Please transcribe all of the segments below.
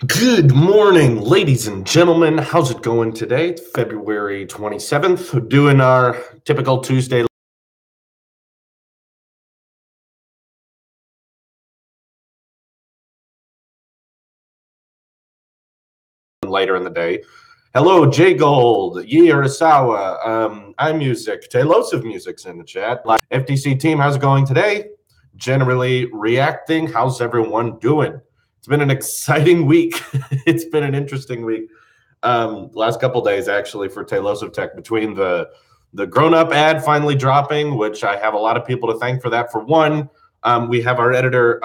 Good morning, ladies and gentlemen. How's it going today? It's February 27th. We're doing our typical Tuesday later in the day. Hello, J Gold, Yi Urasawa, iMusic, Tailosive Music's in the chat. FTC team, how's it going today? Generally reacting. How's everyone doing? It's been an exciting week. It's been an interesting week. Last couple days actually for Tailosive Tech, between the grown-up ad finally dropping, which I have a lot of people to thank for that. For one, we have our editor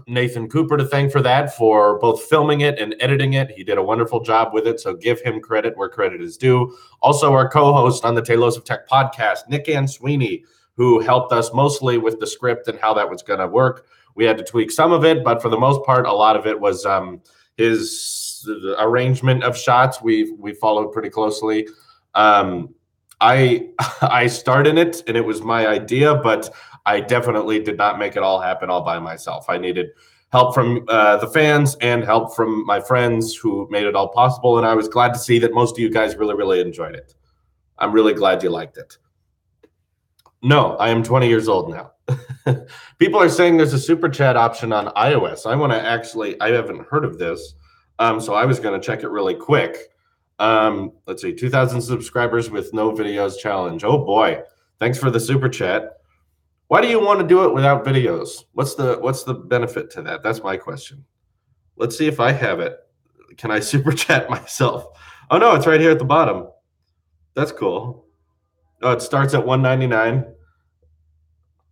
Nathan Cooper to thank for that, for both filming it and editing it. He did a wonderful job with it, so give him credit where credit is due. Also, our co-host on the Tailosive Tech podcast, Nick Ann Sweeney, who helped us mostly with the script and how that was going to work. We had to tweak some of it, but for the most part, a lot of it was his arrangement of shots. We followed pretty closely. I started it, and it was my idea, but I definitely did not make it all happen all by myself. I needed help from the fans and help from my friends who made it all possible. And I was glad to see that most of you guys really, really enjoyed it. I'm really glad you liked it. No, I am 20 years old now. People are saying there's a super chat option on iOS. I haven't heard of this. So I was going to check it really quick. Let's see, 2,000 subscribers with no videos challenge. Oh boy. Thanks for the super chat. Why do you want to do it without videos? What's the benefit to that? That's my question. Let's see if I have it. Can I super chat myself? Oh no, it's right here at the bottom. That's cool. Oh, it starts at $1.99.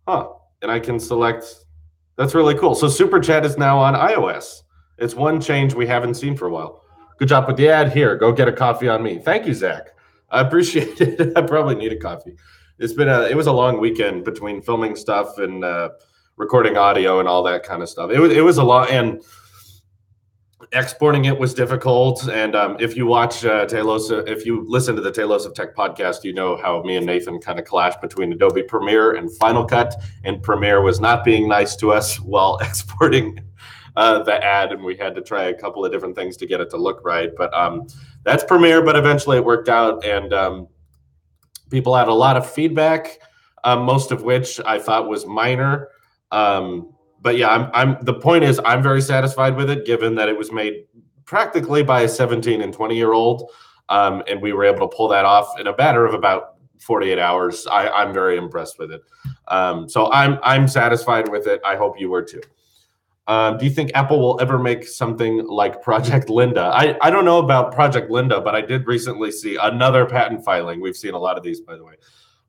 Huh. And I can select. That's really cool. So super chat is now on iOS. It's one change we haven't seen for a while. Good job with the ad. Here, go get a coffee on me. Thank you, Zach. I appreciate it. I probably need a coffee. It was a long weekend between filming stuff and recording audio and all that kind of stuff. It was a lot, and exporting it was difficult. And if you watch if you listen to the Tailosive Tech podcast, you know how me and Nathan kind of clashed between Adobe Premiere and Final Cut, and Premiere was not being nice to us while exporting the ad, and we had to try a couple of different things to get it to look right. But that's Premiere, but eventually it worked out, and people had a lot of feedback, most of which I thought was minor. But yeah, the point is, I'm very satisfied with it, given that it was made practically by a 17 and 20-year-old, and we were able to pull that off in a matter of about 48 hours. I'm very impressed with it. So I'm satisfied with it. I hope you were too. Do you think Apple will ever make something like Project Linda? I don't know about Project Linda, but I did recently see another patent filing. We've seen a lot of these, by the way.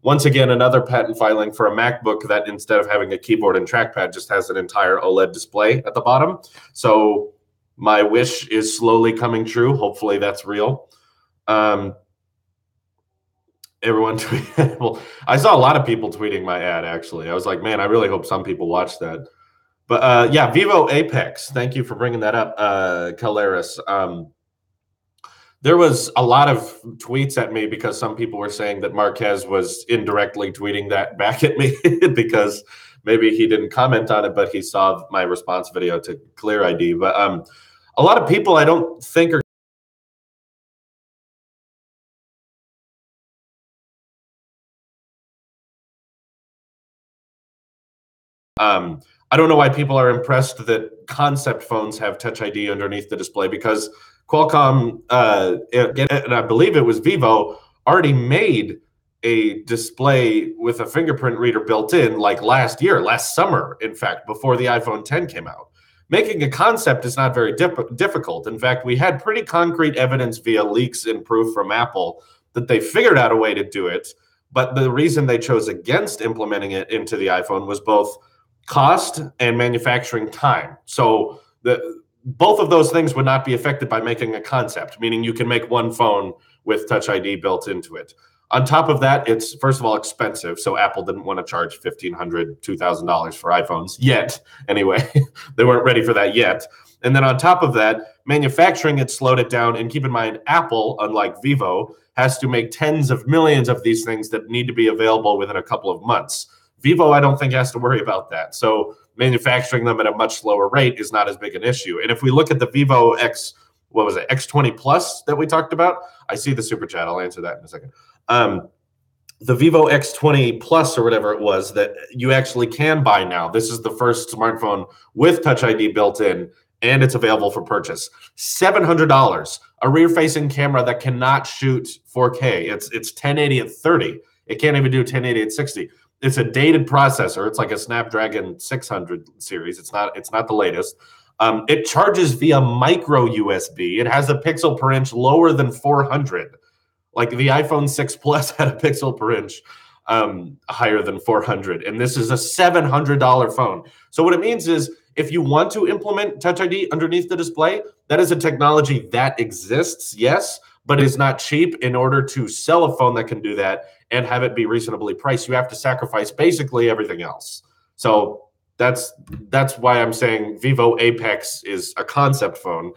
Once again, another patent filing for a MacBook that, instead of having a keyboard and trackpad, just has an entire OLED display at the bottom. So my wish is slowly coming true. Hopefully that's real. Everyone tweeted. Well, I saw a lot of people tweeting my ad, actually. I was like, man, I really hope some people watch that. But yeah, Vivo Apex, thank you for bringing that up, Caleris. There was a lot of tweets at me because some people were saying that Marquez was indirectly tweeting that back at me because maybe he didn't comment on it, but he saw my response video to Clear ID. But a lot of people I don't think are I don't know why people are impressed that concept phones have Touch ID underneath the display, because Qualcomm, and I believe it was Vivo, already made a display with a fingerprint reader built in, like last summer, in fact, before the iPhone 10 came out. Making a concept is not very difficult. In fact, we had pretty concrete evidence via leaks and proof from Apple that they figured out a way to do it. But the reason they chose against implementing it into the iPhone was both cost and manufacturing time. So both of those things would not be affected by making a concept, meaning you can make one phone with Touch ID built into it. On top of that, it's, first of all, expensive. So Apple didn't want to charge $1,500, $2,000 for iPhones yet. Anyway, they weren't ready for that yet. And then on top of that, manufacturing it slowed it down. And keep in mind, Apple, unlike Vivo, has to make tens of millions of these things that need to be available within a couple of months. Vivo, I don't think, has to worry about that. So manufacturing them at a much slower rate is not as big an issue. And if we look at the Vivo X, what was it, X20 Plus that we talked about? I see the super chat. I'll answer that in a second. The Vivo X20 Plus or whatever it was that you actually can buy now. This is the first smartphone with Touch ID built in, and it's available for purchase. $700, a rear-facing camera that cannot shoot 4K. It's 1080 at 30. It can't even do 1080 at 60. It's a dated processor. It's like a Snapdragon 600 series. It's not the latest. It charges via micro USB. It has a pixel per inch lower than 400. Like the iPhone 6 Plus had a pixel per inch higher than 400. And this is a $700 phone. So what it means is if you want to implement Touch ID underneath the display, that is a technology that exists, yes, but it's not cheap. In order to sell a phone that can do that and have it be reasonably priced, you have to sacrifice basically everything else. So that's why I'm saying Vivo Apex is a concept phone.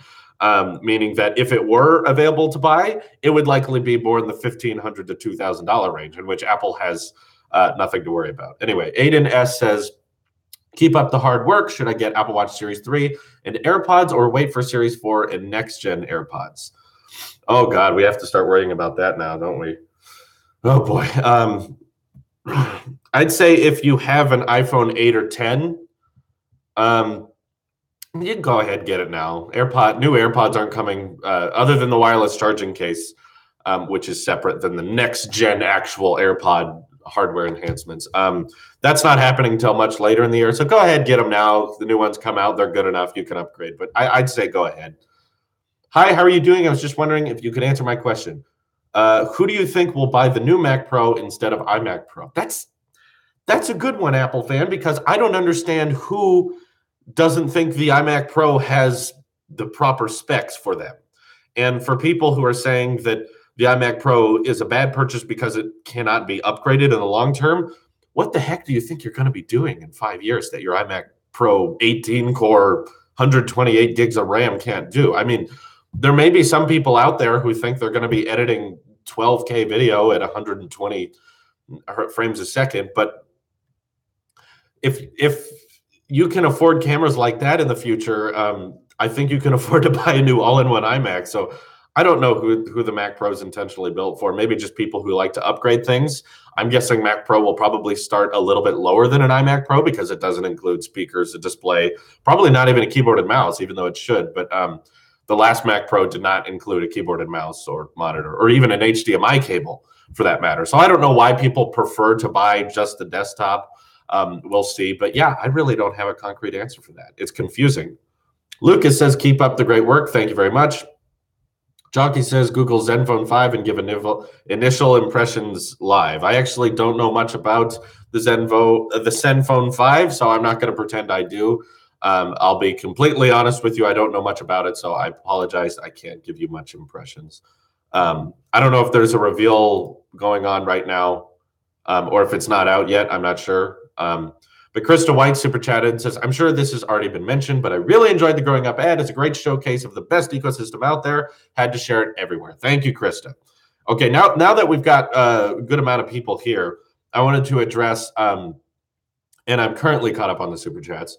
Meaning that if it were available to buy, it would likely be more in the $1,500 to $2,000 range, in which Apple has nothing to worry about. Anyway, Aiden S says, keep up the hard work. Should I get Apple Watch Series 3 and AirPods or wait for Series 4 and next-gen AirPods? Oh, God, we have to start worrying about that now, don't we? Oh, boy. I'd say if you have an iPhone 8 or 10, you can go ahead and get it now. New AirPods aren't coming, other than the wireless charging case, which is separate than the next-gen actual AirPod hardware enhancements. That's not happening until much later in the year. So go ahead, get them now. The new ones come out. They're good enough. You can upgrade. But I'd say go ahead. Hi, how are you doing? I was just wondering if you could answer my question. Who do you think will buy the new Mac Pro instead of iMac Pro? That's a good one, Apple fan, because I don't understand who doesn't think the iMac Pro has the proper specs for them. And for people who are saying that the iMac Pro is a bad purchase because it cannot be upgraded in the long term, what the heck do you think you're going to be doing in 5 years that your iMac Pro 18-core, 128 gigs of RAM can't do? I mean, there may be some people out there who think they're going to be editing 12K video at 120 frames a second, but if you can afford cameras like that in the future, I think you can afford to buy a new all-in-one iMac. So I don't know who the Mac Pro is intentionally built for. Maybe just people who like to upgrade things. I'm guessing Mac Pro will probably start a little bit lower than an iMac Pro because it doesn't include speakers, a display, probably not even a keyboard and mouse, even though it should. But the last Mac Pro did not include a keyboard and mouse or monitor or even an HDMI cable for that matter. So I don't know why people prefer to buy just the desktop. We'll see. But yeah, I really don't have a concrete answer for that. It's confusing. Lucas says, keep up the great work. Thank you very much. Jockey says, Google Zenfone 5 and give initial impressions live. I actually don't know much about the Zenfone 5, so I'm not going to pretend I do. I'll be completely honest with you. I don't know much about it, so I apologize. I can't give you much impressions. I don't know if there's a reveal going on right now, or if it's not out yet. I'm not sure. But Krista White super chatted and says, I'm sure this has already been mentioned, but I really enjoyed the Growing Up ad. It's a great showcase of the best ecosystem out there. Had to share it everywhere. Thank you, Krista. Okay, now that we've got a good amount of people here, I wanted to address, and I'm currently caught up on the super chats.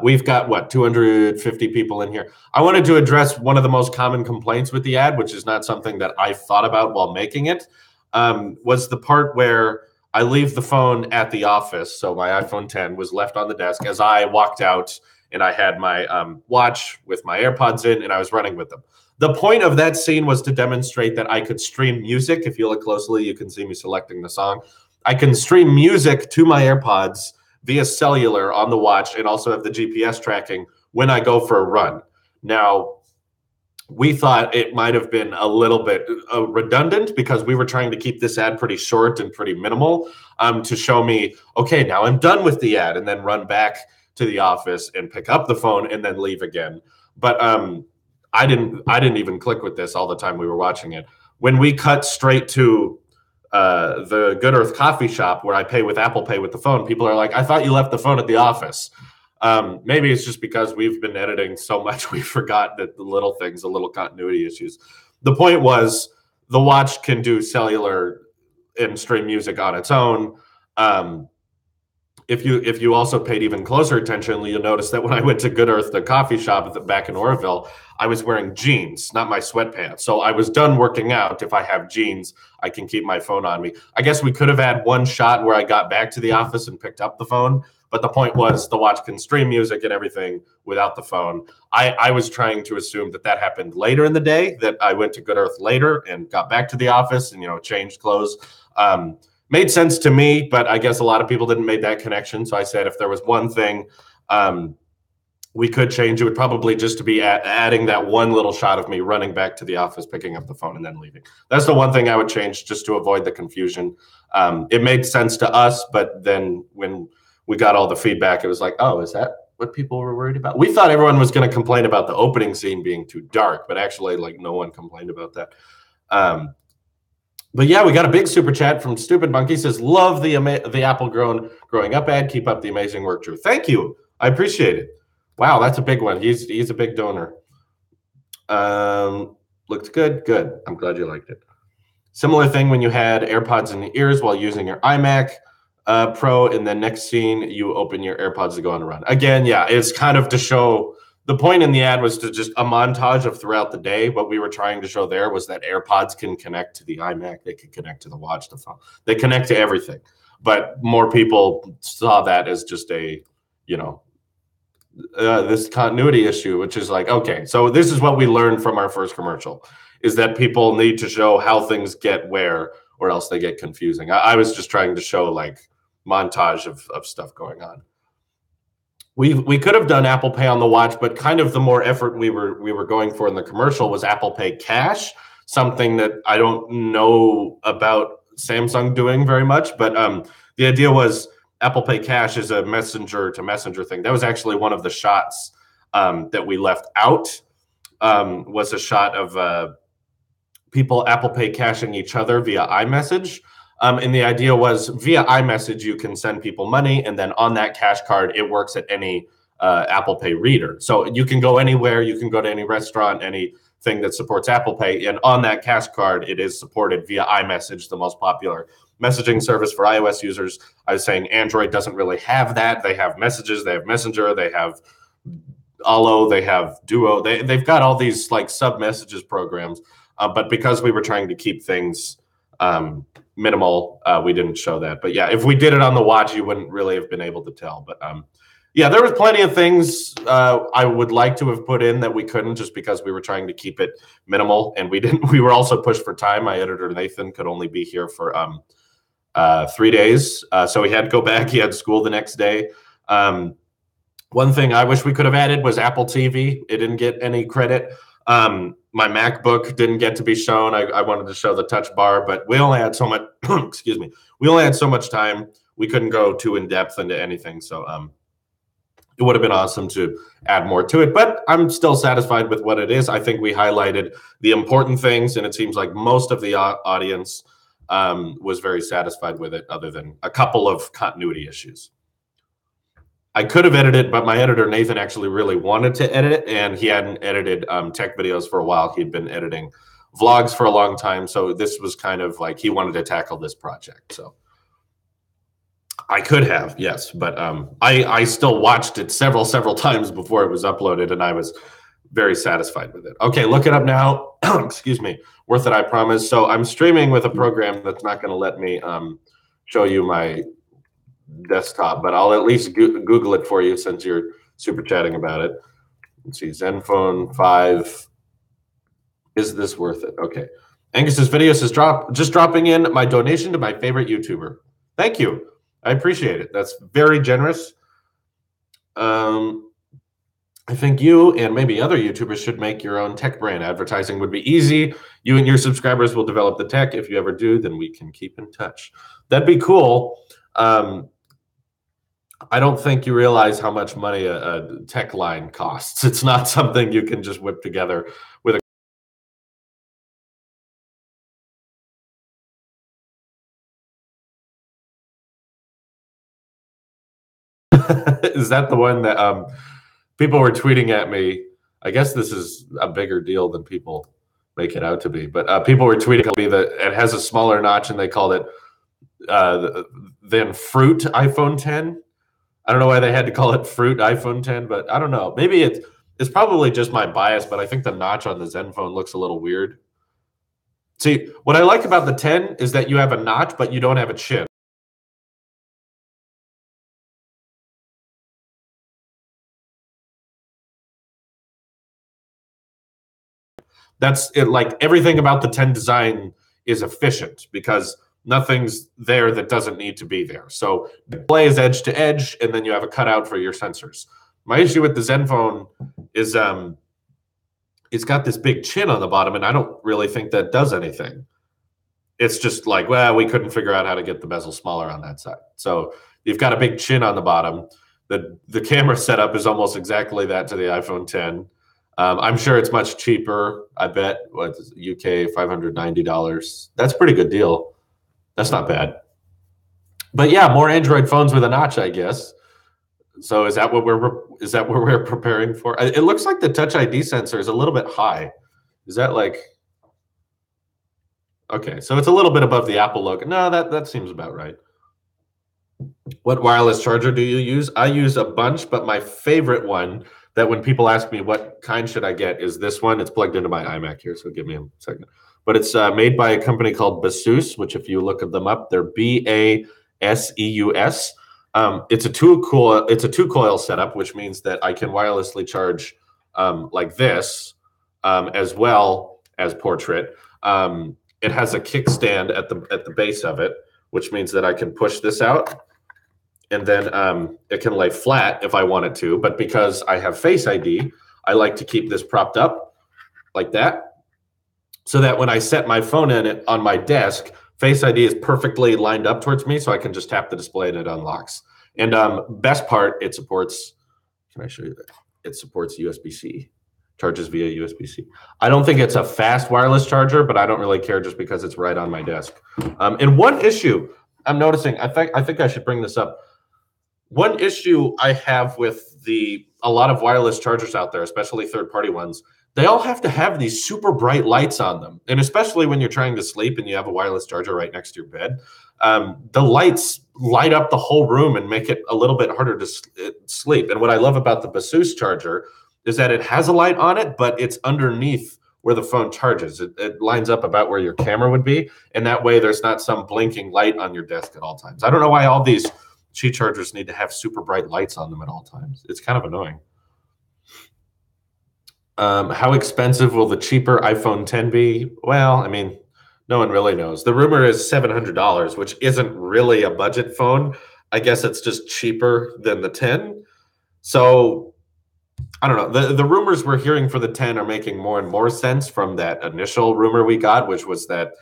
We've got, 250 people in here. I wanted to address one of the most common complaints with the ad, which is not something that I thought about while making it, was the part where I leave the phone at the office. So my iPhone 10 was left on the desk as I walked out, and I had my watch with my AirPods in, and I was running with them. The point of that scene was to demonstrate that I could stream music. If you look closely, you can see me selecting the song. I can stream music to my AirPods via cellular on the watch and also have the GPS tracking when I go for a run. Now, we thought it might have been a little bit redundant because we were trying to keep this ad pretty short and pretty minimal to show me, okay, now I'm done with the ad, and then run back to the office and pick up the phone and then leave again. But I didn't even click with this all the time we were watching it. When we cut straight to the Good Earth coffee shop where I pay with Apple Pay with the phone, people are like, I thought you left the phone at the office. Maybe it's just because we've been editing so much we forgot that the little things, the little continuity issues. The point was the watch can do cellular and stream music on its own. if you also paid even closer attention, you'll notice that when I went to Good Earth, the coffee shop back in Oroville, I was wearing jeans, not my sweatpants. So I was done working out. If I have jeans, I can keep my phone on me. I guess we could have had one shot where I got back to the office and picked up the phone, but the point was the watch can stream music and everything without the phone. I was trying to assume that happened later in the day, that I went to Good Earth later and got back to the office and, changed clothes. Made sense to me, but I guess a lot of people didn't make that connection. So I said, if there was one thing we could change, it would probably just to be adding that one little shot of me running back to the office, picking up the phone, and then leaving. That's the one thing I would change, just to avoid the confusion. It made sense to us, but then when we got all the feedback, it was like, oh, is that what people were worried about? We thought everyone was going to complain about the opening scene being too dark, but actually, no one complained about that. But yeah, we got a big super chat from Stupid Monkey. Says, love the Apple growing up ad. Keep up the amazing work, Drew. Thank you. I appreciate it. Wow, that's a big one. He's a big donor. Looked good. Good. I'm glad you liked it. Similar thing when you had AirPods in the ears while using your iMac Pro, and then next scene, you open your AirPods to go on a run. Again, yeah, it's kind of to show. The point in the ad was to just a montage of throughout the day. What we were trying to show there was that AirPods can connect to the iMac. They can connect to the watch, the phone. They connect to everything. But more people saw that as just a, this continuity issue, which is like, okay, so this is what we learned from our first commercial, is that people need to show how things get where, or else they get confusing. I was just trying to show montage of stuff going on. We could have done Apple Pay on the watch, but kind of the more effort we were going for in the commercial was Apple Pay Cash, something that I don't know about Samsung doing very much. But the idea was Apple Pay Cash is a messenger to messenger thing. That was actually one of the shots that we left out, was a shot of people Apple Pay cashing each other via iMessage. And the idea was via iMessage, you can send people money, and then on that cash card, it works at any Apple Pay reader. So you can go anywhere, you can go to any restaurant, anything that supports Apple Pay, and on that cash card, it is supported via iMessage, the most popular messaging service for iOS users. I was saying Android doesn't really have that. They have Messages, they have Messenger, they have Allo, they have Duo. They've got all these sub messages programs, but because we were trying to keep things minimal, we didn't show that. But yeah, if we did it on the watch, you wouldn't really have been able to tell. But yeah, there was plenty of things I would like to have put in that we couldn't, just because we were trying to keep it minimal, and we didn't. We were also pushed for time. My editor Nathan could only be here for 3 days, so he had to go back. He had school the next day. One thing I wish we could have added was Apple TV. It didn't get any credit. My MacBook didn't get to be shown. I wanted to show the touch bar, but we only had so much, excuse me. We only had so much time. We couldn't go too in depth into anything. So it would have been awesome to add more to it, but I'm still satisfied with what it is. I think we highlighted the important things, and it seems like most of the audience was very satisfied with it, other than a couple of continuity issues. I could have edited, but my editor, Nathan, actually really wanted to edit it, and he hadn't edited tech videos for a while. He'd been editing vlogs for a long time, so this was kind of like he wanted to tackle this project. So I could have, yes, but I still watched it several times before it was uploaded, and I was very satisfied with it. Okay, look it up now. Excuse me. Worth it, I promise. So I'm streaming with a program that's not going to let me show you my desktop, but I'll at least Google it for you since you're super chatting about it. Let's see, Zenfone 5. Is this worth it? Okay. Angus's video says, just dropping in my donation to my favorite YouTuber. Thank you. I appreciate it. That's very generous. I think you and maybe other YouTubers should make your own tech brand. Advertising would be easy. You and your subscribers will develop the tech. If you ever do, then we can keep in touch. That'd be cool. I don't think you realize how much money a tech line costs. It's not something you can just whip together with a Is that the one that people were tweeting at me? I guess this is a bigger deal than people make it out to be, but people were tweeting at me that it has a smaller notch, and they called it than Fruit iPhone 10. I don't know why they had to call it Fruit iPhone 10, but I don't know. Maybe it's probably just my bias, but I think the notch on the Zenfone looks a little weird. See, what I like about the 10 is that you have a notch, but you don't have a chin. That's it. Like everything about the 10 design is efficient because nothing's there that doesn't need to be there. So the display is edge to edge, and then you have a cutout for your sensors. My issue with the Zenfone is it's got this big chin on the bottom, and I don't really think that does anything. It's just like, well, we couldn't figure out how to get the bezel smaller on that side. So you've got a big chin on the bottom. The camera setup is almost exactly that to the iPhone 10. I'm sure it's much cheaper. I bet what UK $590. That's a pretty good deal. That's not bad. But yeah, more Android phones with a notch, I guess. So is that what we're preparing for? It looks like the Touch ID sensor is a little bit high. Is that like okay? So it's a little bit above the Apple logo. No, that seems about right. What wireless charger do you use? I use a bunch, but my favorite one that when people ask me what kind should I get is this one. It's plugged into my iMac here, so give me a second. But it's made by a company called Baseus, which if you look them up, they're Baseus. It's a two coil setup, which means that I can wirelessly charge like this as well as portrait. It has a kickstand at the base of it, which means that I can push this out, and then it can lay flat if I wanted to. But because I have Face ID, I like to keep this propped up like that, so that when I set my phone in it on my desk, Face ID is perfectly lined up towards me, so I can just tap the display and it unlocks. And best part, it supports. Can I show you that? It supports USB-C. Charges via USB-C. I don't think it's a fast wireless charger, but I don't really care just because it's right on my desk. And one issue I'm noticing, I think I should bring this up. One issue I have with a lot of wireless chargers out there, especially third-party ones, they all have to have these super bright lights on them. And especially when you're trying to sleep and you have a wireless charger right next to your bed, the lights light up the whole room and make it a little bit harder to sleep. And what I love about the Baseus charger is that it has a light on it, but it's underneath where the phone charges. It lines up about where your camera would be, and that way there's not some blinking light on your desk at all times. I don't know why all these Qi chargers need to have super bright lights on them at all times. It's kind of annoying. How expensive will the cheaper iPhone 10 be? Well, I mean, no one really knows. The rumor is $700, which isn't really a budget phone. I guess it's just cheaper than the 10. So I don't know. The rumors we're hearing for the 10 are making more and more sense from that initial rumor we got, which was that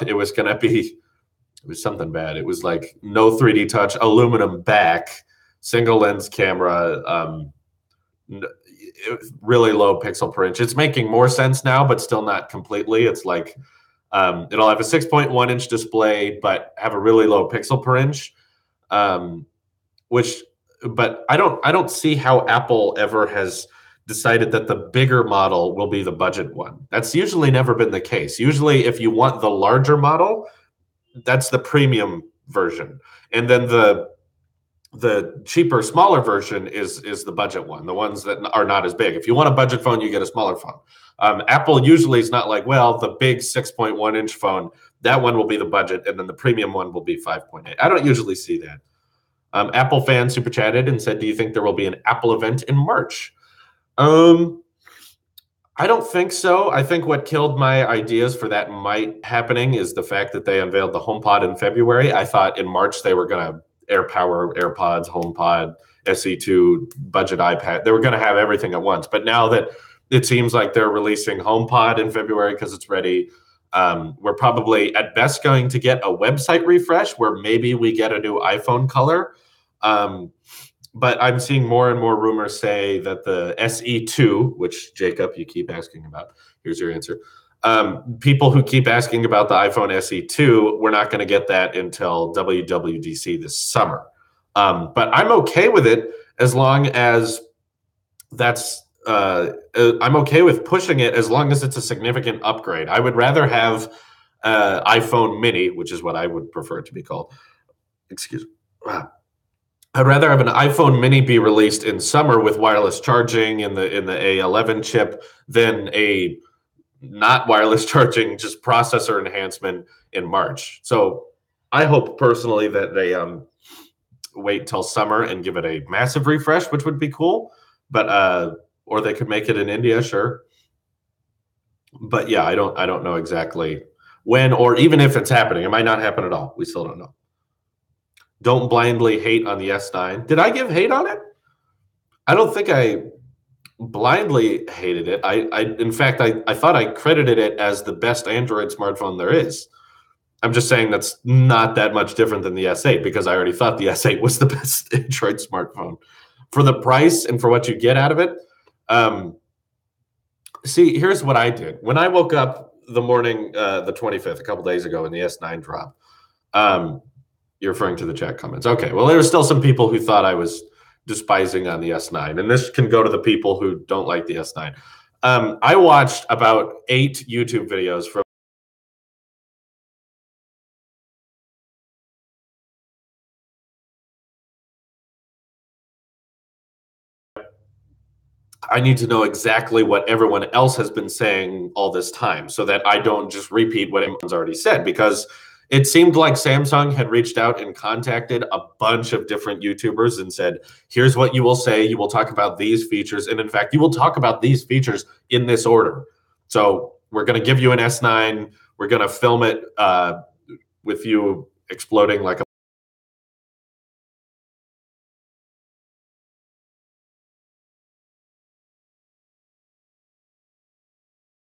it was going to be, it was something bad. It was like no 3D touch, aluminum back, single lens camera, really low pixel per inch. It's making more sense now, but still not completely. It's like it'll have a 6.1-inch display, but have a really low pixel per inch, but I don't see how Apple ever has decided that the bigger model will be the budget one. That's usually never been the case. Usually, if you want the larger model, that's the premium version, and then the cheaper, smaller version is the budget one. The ones that are not as big. If you want a budget phone, you get a smaller phone. Apple usually is not like, well, the big 6.1-inch phone, that one will be the budget, and then the premium one will be 5.8. I don't usually see that. Apple fan super chatted and said, do you think there will be an Apple event in March? I don't think so. I think what killed my ideas for that might happening is the fact that they unveiled the HomePod in February. I thought in March they were going to AirPower, AirPods, HomePod, SE2, budget iPad. They were going to have everything at once. But now that it seems like they're releasing HomePod in February because it's ready, we're probably at best going to get a website refresh where maybe we get a new iPhone color. But I'm seeing more and more rumors say that the SE2, which Jacob, you keep asking about, here's your answer. People who keep asking about the iPhone SE2, we're not going to get that until WWDC this summer. But I'm okay with it as long as I'm okay with pushing it as long as it's a significant upgrade. I would rather have iPhone mini, which is what I would prefer it to be called. Excuse me. I'd rather have an iPhone mini be released in summer with wireless charging in the A11 chip than a not wireless charging, just processor enhancement in March. So I hope personally that they wait till summer and give it a massive refresh, which would be cool. But or they could make it in India, sure. But yeah, I don't know exactly when or even if it's happening. It might not happen at all. We still don't know. Don't blindly hate on the S9. Did I give hate on it? I don't think I blindly hated it. I in fact, I thought I credited it as the best Android smartphone there is. I'm just saying that's not that much different than the S8 because I already thought the S8 was the best Android smartphone for the price and for what you get out of it. See, here's what I did when I woke up the morning, the 25th, a couple days ago, in the S9 drop. You're referring to the chat comments. Okay, well, there were still some people who thought I was despising on the S9, and this can go to the people who don't like the S9. I watched about 8 YouTube videos from I need to know exactly what everyone else has been saying all this time so that I don't just repeat what everyone's already said, because it seemed like Samsung had reached out and contacted a bunch of different YouTubers and said, here's what you will say. You will talk about these features. And in fact, you will talk about these features in this order. So we're going to give you an S9. We're going to film it with you exploding like a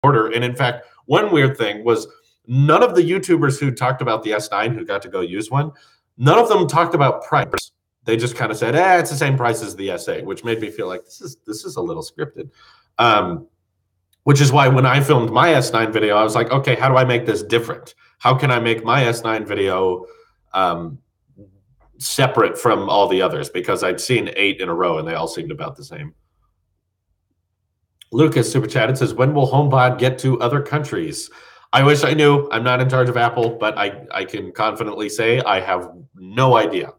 order. And in fact, one weird thing was none of the YouTubers who talked about the S9 who got to go use one, none of them talked about price. They just kind of said, it's the same price as the S8, which made me feel like this is a little scripted. Which is why when I filmed my S9 video, I was like, okay, how do I make this different? How can I make my S9 video separate from all the others? Because I'd seen 8 in a row and they all seemed about the same. Lucas super chat. It says, when will HomePod get to other countries? I wish I knew. I'm not in charge of Apple, but I can confidently say I have no idea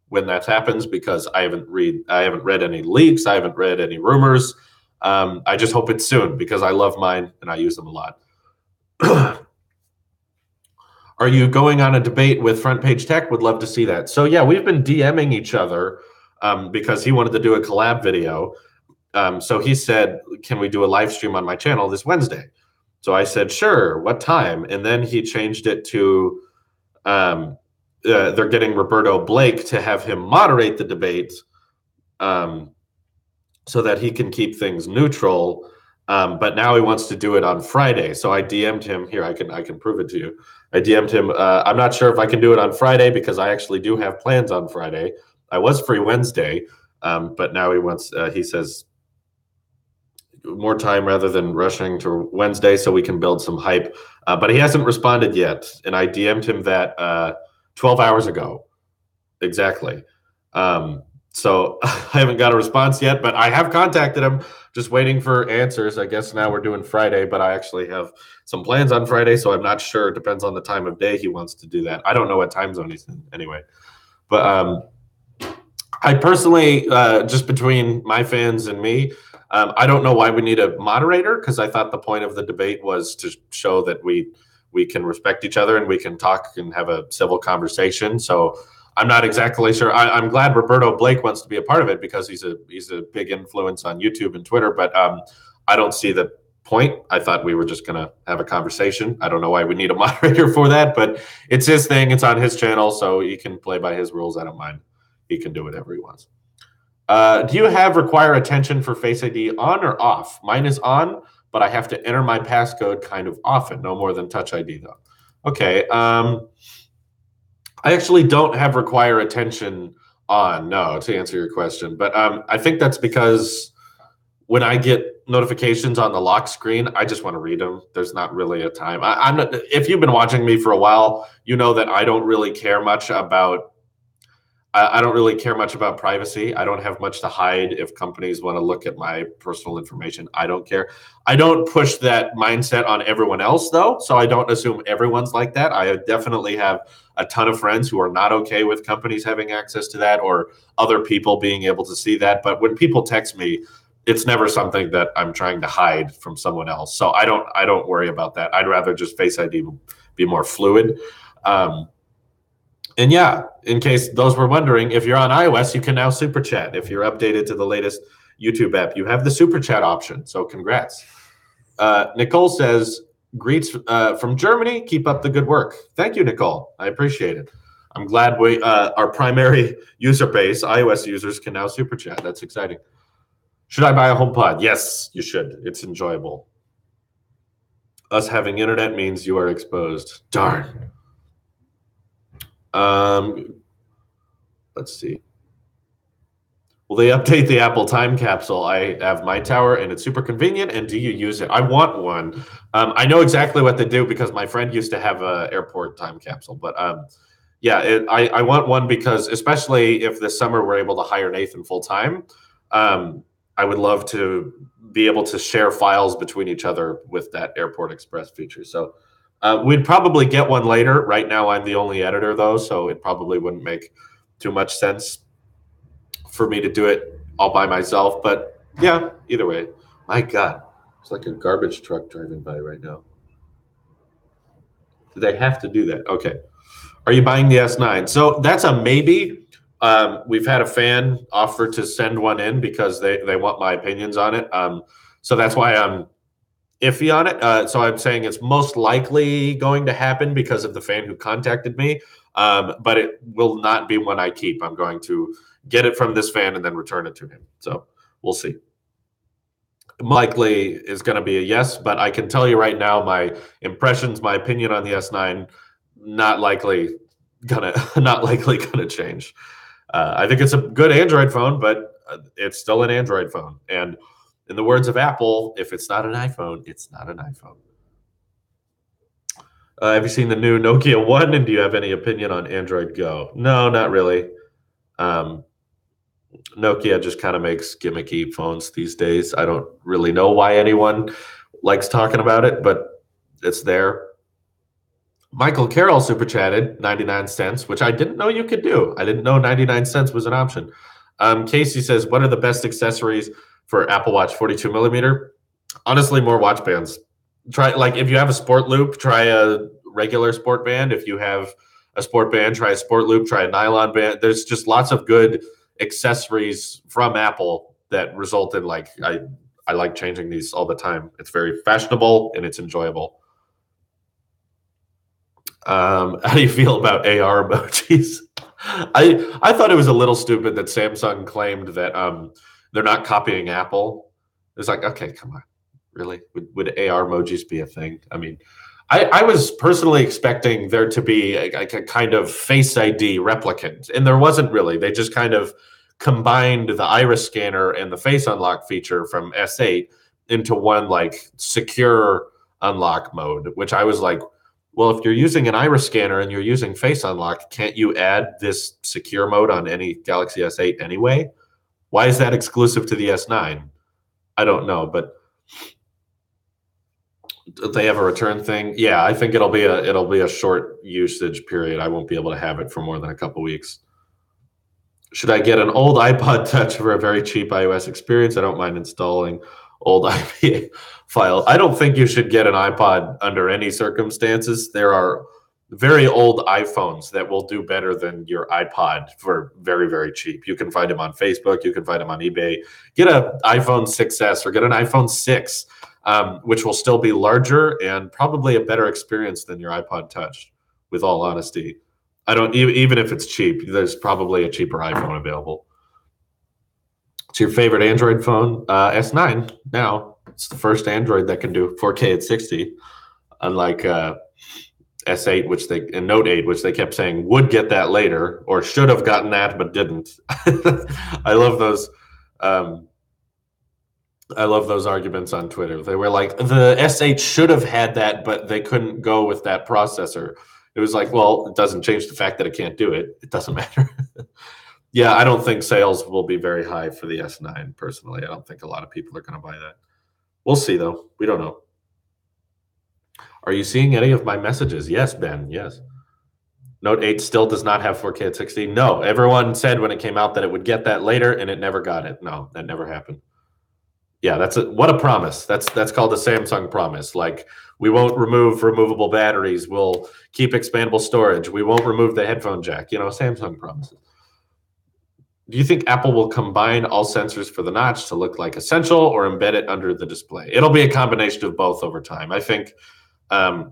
when that happens because I haven't read any leaks. I haven't read any rumors. I just hope it's soon because I love mine and I use them a lot. Are you going on a debate with Front Page Tech? Would love to see that. So yeah, we've been DMing each other because he wanted to do a collab video. So he said, can we do a live stream on my channel this Wednesday? So I said, sure, what time? And then he changed it to they're getting Roberto Blake to have him moderate the debate so that he can keep things neutral. But now he wants to do it on Friday. So I DM'd him. Here, I can prove it to you. I DM'd him. I'm not sure if I can do it on Friday because I actually do have plans on Friday. I was free Wednesday, but now he says, more time rather than rushing to Wednesday so we can build some hype. But he hasn't responded yet. And I DM'd him that 12 hours ago. Exactly. So I haven't got a response yet, but I have contacted him, just waiting for answers. I guess now we're doing Friday, but I actually have some plans on Friday, so I'm not sure. It depends on the time of day he wants to do that. I don't know what time zone he's in anyway. But I personally, just between my fans and me, I don't know why we need a moderator, because I thought the point of the debate was to show that we can respect each other and we can talk and have a civil conversation. So I'm not exactly sure. I'm glad Roberto Blake wants to be a part of it because he's a big influence on YouTube and Twitter, but I don't see the point. I thought we were just going to have a conversation. I don't know why we need a moderator for that, but it's his thing. It's on his channel, so he can play by his rules. I don't mind. He can do whatever he wants. Do you have require attention for Face ID on or off? Mine is on, but I have to enter my passcode kind of often, no more than Touch ID though. Okay. I actually don't have require attention on, no, to answer your question. But I think that's because when I get notifications on the lock screen, I just want to read them. There's not really a time. I'm not, if you've been watching me for a while, you know that I don't really care much about I don't really care much about privacy. I don't have much to hide. If companies want to look at my personal information, I don't care. I don't push that mindset on everyone else, though. So I don't assume everyone's like that. I definitely have a ton of friends who are not okay with companies having access to that or other people being able to see that. But when people text me, it's never something that I'm trying to hide from someone else. So I don't worry about that. I'd rather just Face ID be more fluid. And yeah, in case those were wondering, if you're on iOS, you can now super chat. If you're updated to the latest YouTube app, you have the super chat option. So congrats. Nicole says, greets from Germany. Keep up the good work. Thank you, Nicole. I appreciate it. I'm glad our primary user base, iOS users, can now super chat. That's exciting. Should I buy a HomePod? Yes, you should. It's enjoyable. Us having internet means you are exposed. Darn. Let's see. Will they update the Apple time capsule? I have my tower and it's super convenient. And do you use it? I want one. I know exactly what they do because my friend used to have an airport time capsule. But yeah, I want one because especially if this summer we're able to hire Nathan full time, I would love to be able to share files between each other with that Airport Express feature. So we'd probably get one later. Right now, I'm the only editor, though, so it probably wouldn't make too much sense for me to do it all by myself. But yeah, either way. My God, it's like a garbage truck driving by right now. Do they have to do that? Okay. Are you buying the S9? So that's a maybe. We've had a fan offer to send one in because they want my opinions on it. So that's why I'm iffy on it. So I'm saying it's most likely going to happen because of the fan who contacted me. But it will not be one I keep. I'm going to get it from this fan and then return it to him. So we'll see. Likely is going to be a yes, but I can tell you right now, my impressions, my opinion on the S9, not likely gonna change. I think it's a good Android phone, but it's still an Android phone. And in the words of Apple, if it's not an iPhone, it's not an iPhone. Have you seen the new Nokia 1, and do you have any opinion on Android Go? No, not really. Nokia just kind of makes gimmicky phones these days. I don't really know why anyone likes talking about it, but it's there. Michael Carroll super chatted 99 cents, which I didn't know you could do. I didn't know 99 cents was an option. Casey says, what are the best accessories for Apple Watch 42 millimeter? Honestly, more watch bands. Try, like, if you have a sport loop, try a regular sport band. If you have a sport band, try a sport loop, try a nylon band. There's just lots of good accessories from Apple that result in, like, I like changing these all the time. It's very fashionable and it's enjoyable. How do you feel about AR emojis? I thought it was a little stupid that Samsung claimed that they're not copying Apple. It's like, okay, come on, really? Would AR emojis be a thing? I mean, I was personally expecting there to be a kind of Face ID replicant, and there wasn't really. They just kind of combined the iris scanner and the face unlock feature from S8 into one, like, secure unlock mode, which I was like, well, if you're using an iris scanner and you're using face unlock, can't you add this secure mode on any Galaxy S8 anyway? Why is that exclusive to the S9? I don't know, but do they have a return thing? Yeah, I think it'll be a short usage period. I won't be able to have it for more than a couple weeks. Should I get an old iPod Touch for a very cheap iOS experience? I don't mind installing old IPA file. I don't think you should get an iPod under any circumstances. There are very old iPhones that will do better than your iPod for very, very cheap. You can find them on Facebook. You can find them on eBay. Get an iPhone 6S or get an iPhone 6, which will still be larger and probably a better experience than your iPod Touch, with all honesty. I don't, even if it's cheap, there's probably a cheaper iPhone available. It's your favorite Android phone? S9 now. It's the first Android that can do 4K at 60, unlike S8, and Note 8, which they kept saying would get that later or should have gotten that but didn't. I love those. I love those arguments on Twitter. They were like, the S8 should have had that, but they couldn't go with that processor. It was like, well, it doesn't change the fact that it can't do it. It doesn't matter. Yeah, I don't think sales will be very high for the S9 personally. I don't think a lot of people are going to buy that. We'll see though. We don't know. Are you seeing any of my messages? Yes, Ben. Yes. Note 8 still does not have 4K at 60. No, everyone said when it came out that it would get that later, and it never got it. No, that never happened. Yeah, what a promise. That's called a Samsung promise. Like, we won't remove removable batteries. We'll keep expandable storage. We won't remove the headphone jack. Samsung promises. Do you think Apple will combine all sensors for the notch to look like Essential or embed it under the display? It'll be a combination of both over time. I think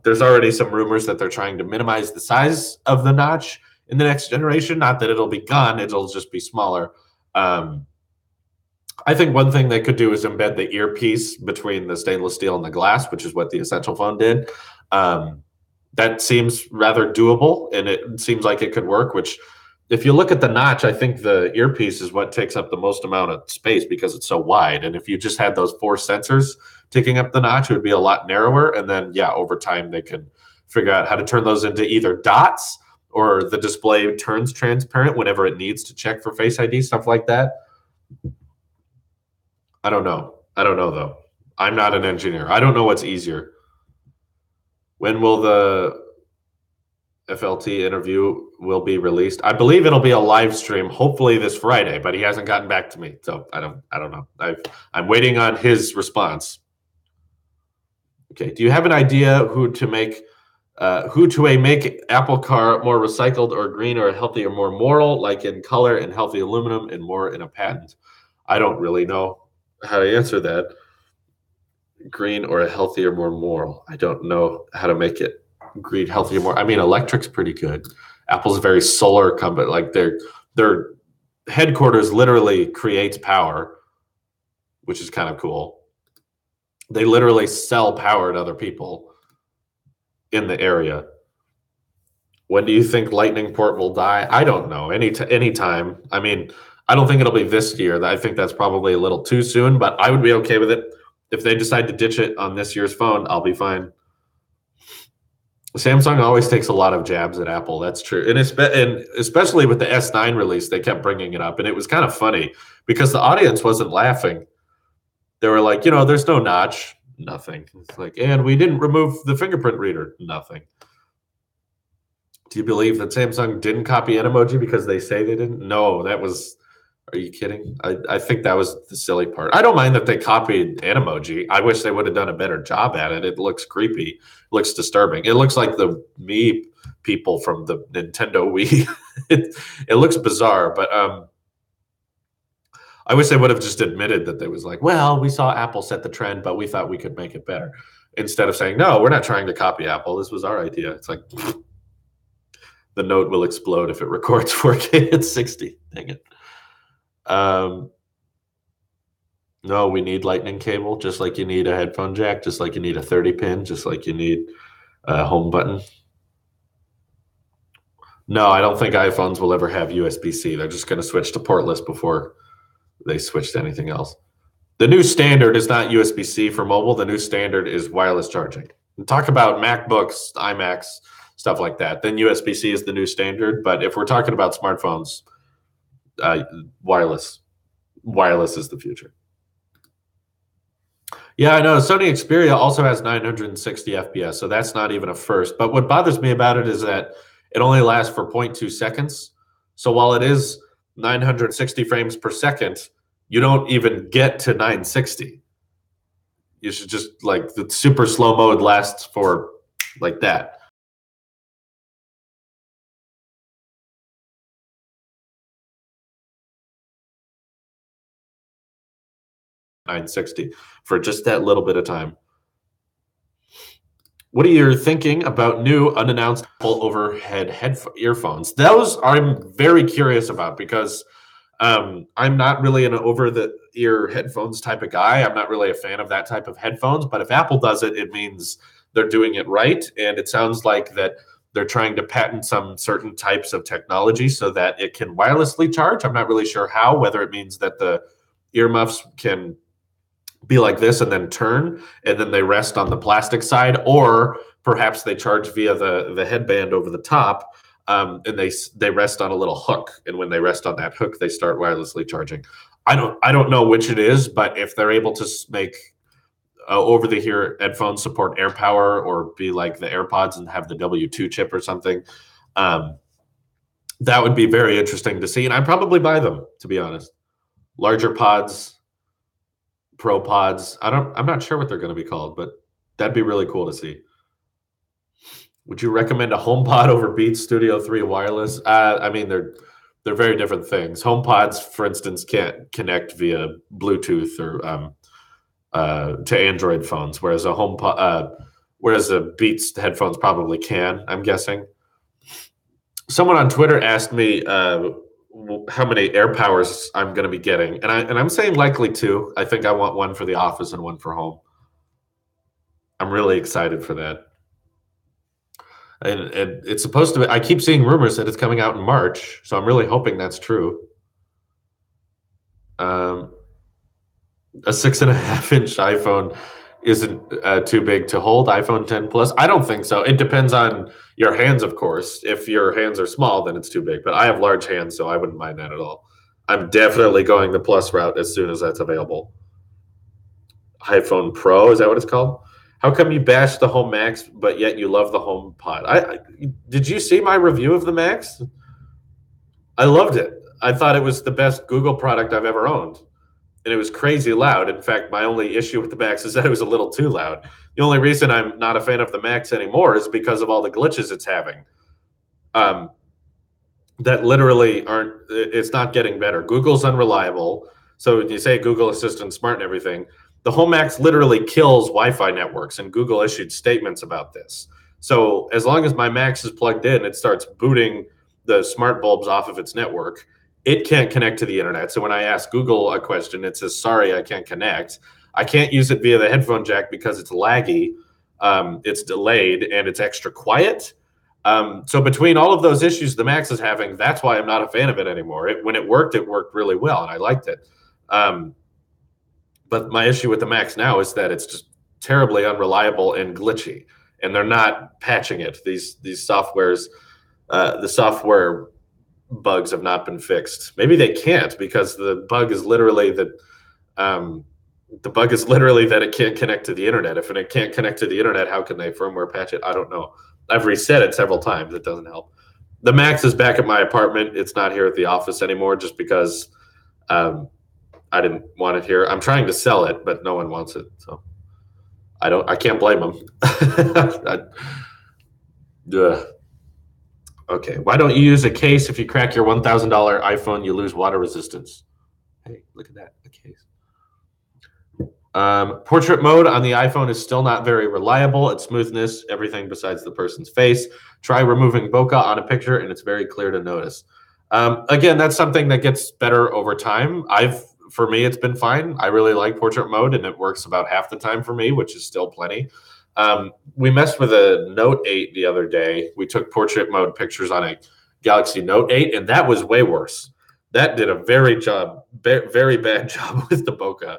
there's already some rumors that they're trying to minimize the size of the notch in the next generation. Not that it'll be gone, it'll just be smaller. I think one thing they could do is embed the earpiece between the stainless steel and the glass, which is what the Essential phone did. That seems rather doable, and it seems like it could work, which if you look at the notch, I think the earpiece is what takes up the most amount of space because it's so wide. And if you just had those 4 sensors taking up the notch, it would be a lot narrower. And then, yeah, over time, they could figure out how to turn those into either dots or the display turns transparent whenever it needs to check for Face ID, stuff like that. I don't know, though. I'm not an engineer. I don't know what's easier. When will the FLT interview will be released? I believe it'll be a live stream, hopefully this Friday, but he hasn't gotten back to me, so I don't know. I'm waiting on his response. Okay, do you have an idea who to make Apple Car more recycled or green or healthy or more moral, like in color and healthy aluminum and more in a patent? I don't really know how to answer that. Green or a healthier, more moral. I don't know how to make it green, healthier, more. I mean, electric's pretty good. Apple's a very solar company. Like their headquarters literally creates power, which is kind of cool. They literally sell power to other people in the area. When do you think Lightning port will die? I don't know. Anytime. I mean, I don't think it'll be this year. I think that's probably a little too soon, but I would be okay with it. If they decide to ditch it on this year's phone, I'll be fine. Samsung always takes a lot of jabs at Apple. That's true. And especially with the S9 release, they kept bringing it up. And it was kind of funny because the audience wasn't laughing. They were like, there's no notch. Nothing. It's like, and we didn't remove the fingerprint reader. Nothing. Do you believe that Samsung didn't copy Animoji because they say they didn't? No, are you kidding? I think that was the silly part. I don't mind that they copied Animoji. I wish they would have done a better job at it. It looks creepy. It looks disturbing. It looks like the Mii people from the Nintendo Wii. It looks bizarre, but I wish they would have just admitted that they was like, well, we saw Apple set the trend, but we thought we could make it better. Instead of saying, no, we're not trying to copy Apple. This was our idea. It's like the Note will explode if it records 4K at 60. Dang it. No, we need lightning cable, just like you need a headphone jack, just like you need a 30 pin, just like you need a home button. No, I don't think iPhones will ever have USB-C. They're just going to switch to portless before they switch to anything else. The new standard is not USB-C for mobile. The new standard is wireless charging. Talk about MacBooks, iMacs, stuff like that. Then USB-C is the new standard. But if we're talking about smartphones, wireless is the future. Yeah, I know. Sony Xperia also has 960 FPS, so that's not even a first. But what bothers me about it is that it only lasts for 0.2 seconds. So while it is 960 frames per second, you don't even get to 960. You should just, like, the super slow mode lasts for like that. $960 for just that little bit of time. What are you thinking about new unannounced Apple overhead earphones? Those I'm very curious about because I'm not really an over-the-ear headphones type of guy. I'm not really a fan of that type of headphones. But if Apple does it, it means they're doing it right. And it sounds like that they're trying to patent some certain types of technology so that it can wirelessly charge. I'm not really sure how, whether it means that the earmuffs can be like this and then turn and then they rest on the plastic side, or perhaps they charge via the headband over the top. and they rest on a little hook, and when they rest on that hook, they start wirelessly charging. I don't know which it is, but if they're able to make over the ear headphones support AirPower or be like the AirPods and have the W2 chip or something, that would be very interesting to see, and I'd probably buy them, to be honest. Larger pods, Pro pods. I'm not sure what they're going to be called, but that'd be really cool to see. Would you recommend a HomePod over Beats Studio 3 wireless? I mean, they're very different things. HomePods, for instance, can't connect via Bluetooth or to Android phones, whereas a Beats headphones probably can, I'm guessing. Someone on Twitter asked me how many AirPowers I'm going to be getting, and I'm saying likely two. I think I want one for the office and one for home. I'm really excited for that. And it's supposed to be, I keep seeing rumors that it's coming out in March, so I'm really hoping that's true. A 6.5-inch iPhone isn't too big to hold. iPhone 10 Plus, I don't think so. It depends on your hands, of course. If your hands are small, then it's too big. But I have large hands, so I wouldn't mind that at all. I'm definitely going the Plus route as soon as that's available. iPhone Pro, is that what it's called? How come you bash the Home Max, but yet you love the HomePod? Did you see my review of the Max? I loved it. I thought it was the best Google product I've ever owned. And it was crazy loud. In fact, my only issue with the Max is that it was a little too loud. The only reason I'm not a fan of the Max anymore is because of all the glitches it's having. That literally it's not getting better. Google's unreliable. So when you say Google Assistant smart and everything, the Home Max literally kills Wi-Fi networks, and Google issued statements about this. So as long as my Max is plugged in, it starts booting the smart bulbs off of its network. It can't connect to the internet. So when I ask Google a question, it says, sorry, I can't connect. I can't use it via the headphone jack because it's laggy, it's delayed, and it's extra quiet. So between all of those issues the Max is having, that's why I'm not a fan of it anymore. When it worked really well, and I liked it. But my issue with the Max now is that it's just terribly unreliable and glitchy, and they're not patching it. These softwares, the software bugs have not been fixed. Maybe they can't, because the bug is literally that it can't connect to the internet. If it can't connect to the internet, how can they firmware patch it? I don't know. I've reset it several times. It doesn't help. The Max is back at my apartment. It's not here at the office anymore, just because I didn't want it here. I'm trying to sell it, but no one wants it. So I can't blame them. Okay. Why don't you use a case? If you crack your $1,000 iPhone, you lose water resistance. Hey, look at that. A case. Portrait mode on the iPhone is still not very reliable. Its smoothness, everything besides the person's face. Try removing bokeh on a picture, and it's very clear to notice. Again, that's something that gets better over time. For me, it's been fine. I really like portrait mode, and it works about half the time for me, which is still plenty. We messed with a Note 8 the other day. We took portrait mode pictures on a Galaxy Note 8, and that was way worse. That did a very bad job with the bokeh.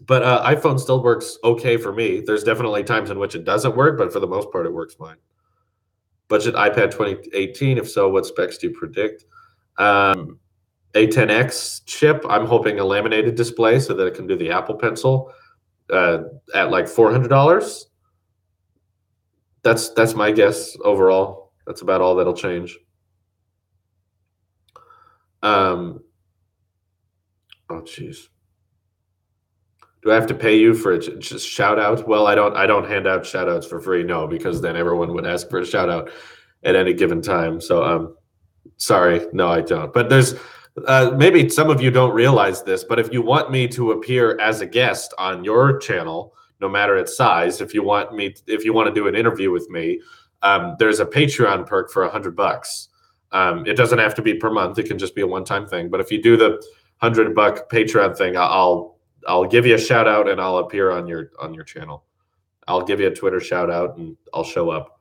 But iPhone still works okay for me. There's definitely times in which it doesn't work, but for the most part, it works fine. Budget iPad 2018. If so, what specs do you predict? A10X chip. I'm hoping a laminated display so that it can do the Apple Pencil at like $400. That's my guess overall. That's about all that'll change. Oh, jeez. Do I have to pay you for a just shout out? Well, I don't hand out shout outs for free, no, because then everyone would ask for a shout out at any given time. So sorry, no, I don't. But there's maybe some of you don't realize this, but if you want me to appear as a guest on your channel, no matter its size, if you want to do an interview with me, there's a Patreon perk for $100. It doesn't have to be per month; it can just be a one-time thing. But if you do the $100 Patreon thing, I'll give you a shout out and I'll appear on your channel. I'll give you a Twitter shout out and I'll show up.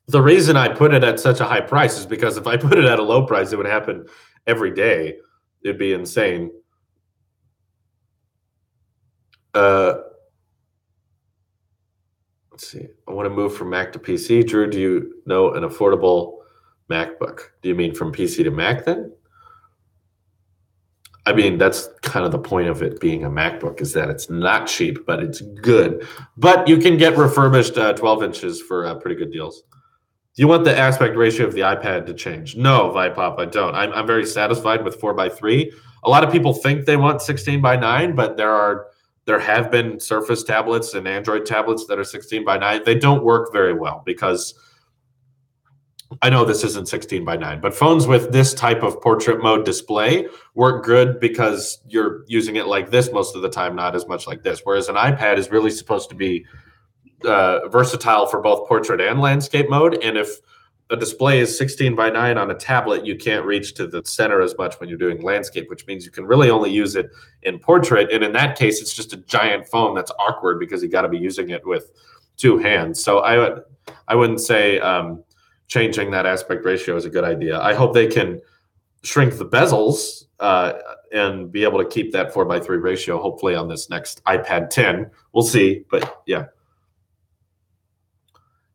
The reason I put it at such a high price is because if I put it at a low price, it would happen every day. It'd be insane. Let's see. I want to move from Mac to PC. Drew, do you know an affordable MacBook? Do you mean from PC to Mac then? I mean, that's kind of the point of it being a MacBook, is that it's not cheap, but it's good. But you can get refurbished 12 inches for pretty good deals. Do you want the aspect ratio of the iPad to change? No, Vipop, I don't. I'm very satisfied with 4:3. A lot of people think they want 16:9, but there have been Surface tablets and Android tablets that are 16:9. They don't work very well because I know this isn't 16:9, but phones with this type of portrait mode display work good because you're using it like this most of the time, not as much like this. Whereas an iPad is really supposed to be versatile for both portrait and landscape mode. And if a display is 16:9 on a tablet, you can't reach to the center as much when you're doing landscape, which means you can really only use it in portrait. And in that case, it's just a giant phone that's awkward because you got to be using it with two hands. So I wouldn't say changing that aspect ratio is a good idea. I hope they can shrink the bezels and be able to keep that 4:3 ratio, hopefully on this next iPad 10. We'll see, but yeah.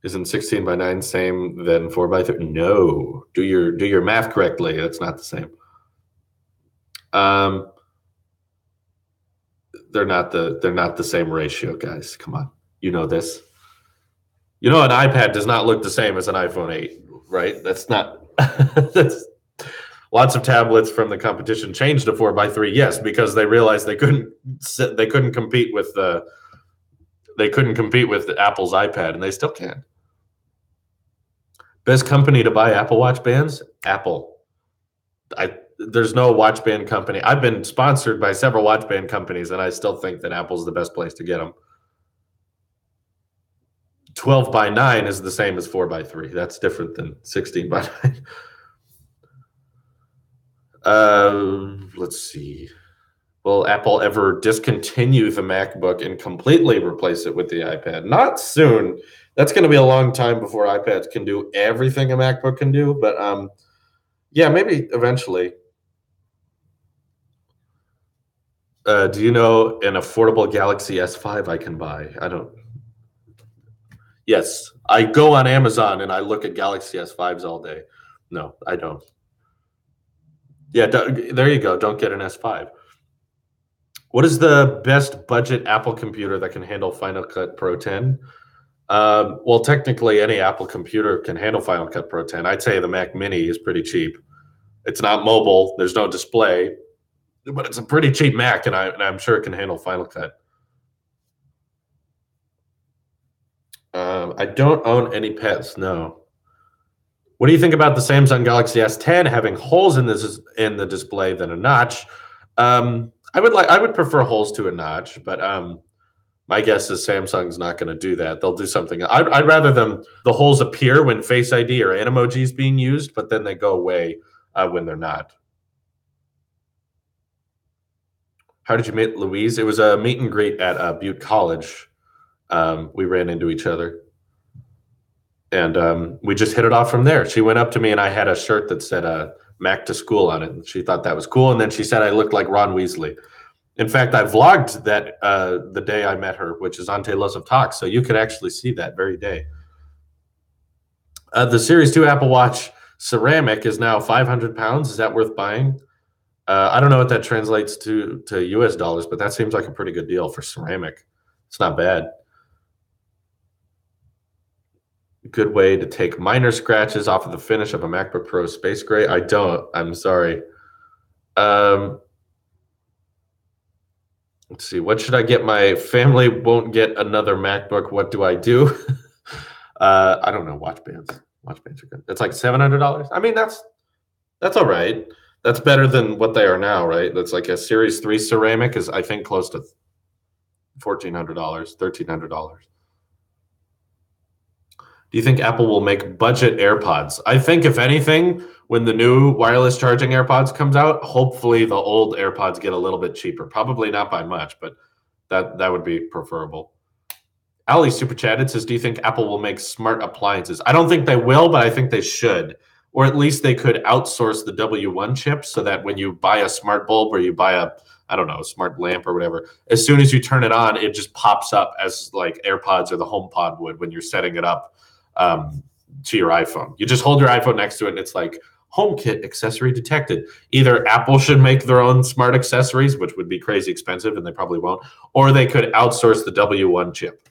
Isn't 16:9 same than 4:3? No. Do your math correctly. That's not the same. They're not the same ratio, guys. Come on. You know this. You know, an iPad does not look the same as an iPhone 8, right? That's not that's lots of tablets from the competition changed to 4:3, yes, because they realized they couldn't compete with Apple's iPad, and they still can. Best company to buy Apple Watch bands? Apple. There's no watch band company. I've been sponsored by several watch band companies, and I still think that Apple's the best place to get them. 12:9 is the same as 4:3. That's different than 16:9. Let's see. Will Apple ever discontinue the MacBook and completely replace it with the iPad? Not soon. That's going to be a long time before iPads can do everything a MacBook can do. But yeah, maybe eventually. Do you know an affordable Galaxy S5 I can buy? I don't. Yes, I go on Amazon and I look at Galaxy S5s all day. No, I don't. Yeah, there you go. Don't get an S5. What is the best budget Apple computer that can handle Final Cut Pro 10? Well, technically, any Apple computer can handle Final Cut Pro 10. I'd say the Mac Mini is pretty cheap. It's not mobile. There's no display, but it's a pretty cheap Mac, and I'm sure it can handle Final Cut. I don't own any pets. No. What do you think about the Samsung Galaxy S10 having holes in the display than a notch? I would prefer holes to a notch, but my guess is Samsung's not going to do that. They'll do something. I'd rather the holes appear when Face ID or Animoji is being used, but then they go away when they're not. How did you meet Louise? It was a meet and greet at Butte College. We ran into each other, and we just hit it off from there. She went up to me, and I had a shirt that said Mac to School on it, and she thought that was cool. And then she said I looked like Ron Weasley. In fact, I vlogged that the day I met her, which is on Tailosive Talk, so you could actually see that very day. The Series 2 Apple Watch ceramic is now 500 pounds. Is that worth buying? I don't know what that translates to US dollars, but that seems like a pretty good deal for ceramic. It's not bad. Good way to take minor scratches off of the finish of a MacBook Pro Space Gray. I don't. I'm sorry. Let's see. What should I get? My family won't get another MacBook. What do I do? I don't know. Watch bands. Watch bands are good. It's like $700. I mean, that's all right. That's better than what they are now, right? That's like a Series 3 ceramic is, I think, close to $1,400, $1,300. Do you think Apple will make budget AirPods? I think, if anything, when the new wireless charging AirPods comes out, hopefully the old AirPods get a little bit cheaper. Probably not by much, but that would be preferable. Ali super chatted, says, do you think Apple will make smart appliances? I don't think they will, but I think they should. or at least they could outsource the W1 chip so that when you buy a smart bulb or you buy a, I don't know, a smart lamp or whatever, as soon as you turn it on, it just pops up as like AirPods or the HomePod would when you're setting it up to your iPhone. You just hold your iPhone next to it and it's like, HomeKit accessory detected. Either Apple should make their own smart accessories, which would be crazy expensive and they probably won't, or they could outsource the W1 chip.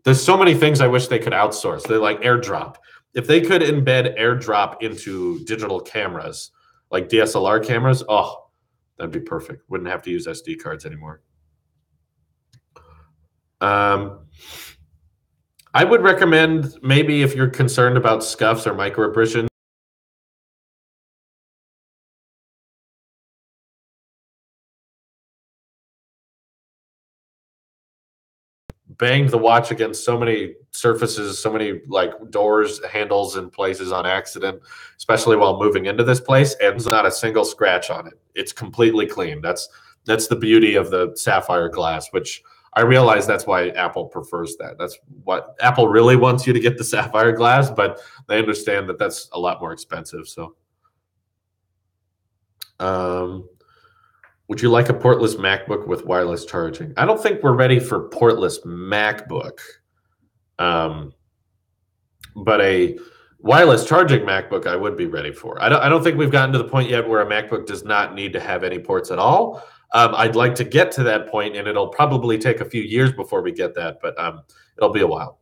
There's so many things I wish they could outsource. They're like AirDrop. If they could embed AirDrop into digital cameras, like DSLR cameras, oh, that'd be perfect. Wouldn't have to use SD cards anymore. I would recommend, maybe if you're concerned about scuffs or microabrasions, banged the watch against so many surfaces, so many like doors, handles, and places on accident, especially while moving into this place, and there's not a single scratch on it. It's completely clean. That's the beauty of the sapphire glass, which I realize that's why Apple prefers that. That's what Apple really wants you to get, the sapphire glass, but they understand that that's a lot more expensive. So, would you like a portless MacBook with wireless charging? I don't think we're ready for portless MacBook. But a wireless charging MacBook I would be ready for. I don't think we've gotten to the point yet where a MacBook does not need to have any ports at all. I'd like to get to that point, and it'll probably take a few years before we get that, but it'll be a while.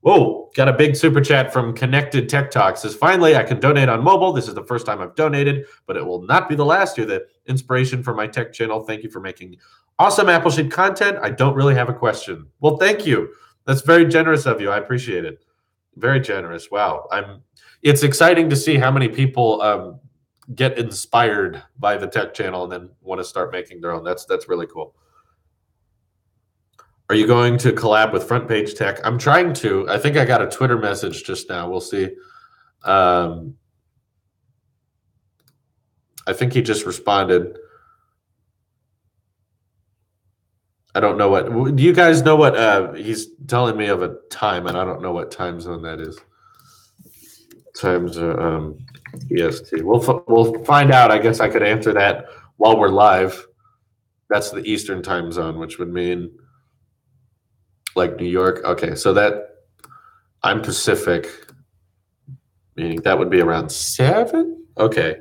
Whoa, got a big super chat from Connected Tech Talk. Says, finally, I can donate on mobile. This is the first time I've donated, but it will not be the last. You're the inspiration for my tech channel. Thank you for making awesome Appleseed content. I don't really have a question. Well, thank you. That's very generous of you. I appreciate it. Very generous. Wow. It's exciting to see how many people get inspired by the tech channel and then want to start making their own. That's really cool. Are you going to collab with Front Page Tech? I'm trying to. I think I got a Twitter message just now. We'll see. I think he just responded. I don't know what. Do you guys know what? He's telling me of a time, and I don't know what time zone that is. Times EST. We'll find out. I guess I could answer that while we're live. That's the Eastern time zone, which would mean like New York. Okay, so that I'm Pacific, meaning that would be around 7. Okay,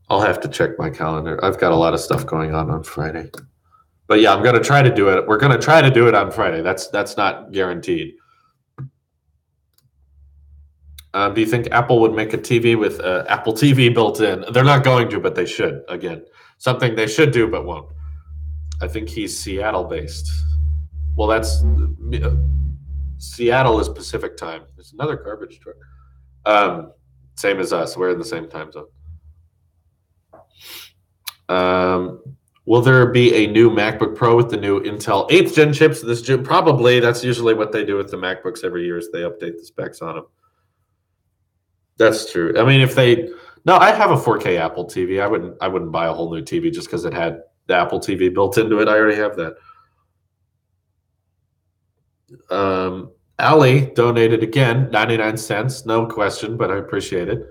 I'll have to check my calendar. I've got a lot of stuff going on Friday. But yeah, I'm going to try to do it. We're going to try to do it on Friday. That's not guaranteed. Do you think Apple would make a TV with Apple TV built in? They're not going to, but they should. Again, something they should do, but won't. I think he's Seattle-based. Well, that's Seattle is Pacific time. There's another garbage truck. Same as us. We're in the same time zone. Will there be a new MacBook Pro with the new Intel 8th gen chips this June? Probably. That's usually what they do with the MacBooks every year is they update the specs on them. That's true. I mean, I have a 4K Apple TV. I wouldn't buy a whole new TV just because it had the Apple TV built into it. I already have that. Ali donated again, 99 cents. No question, but I appreciate it.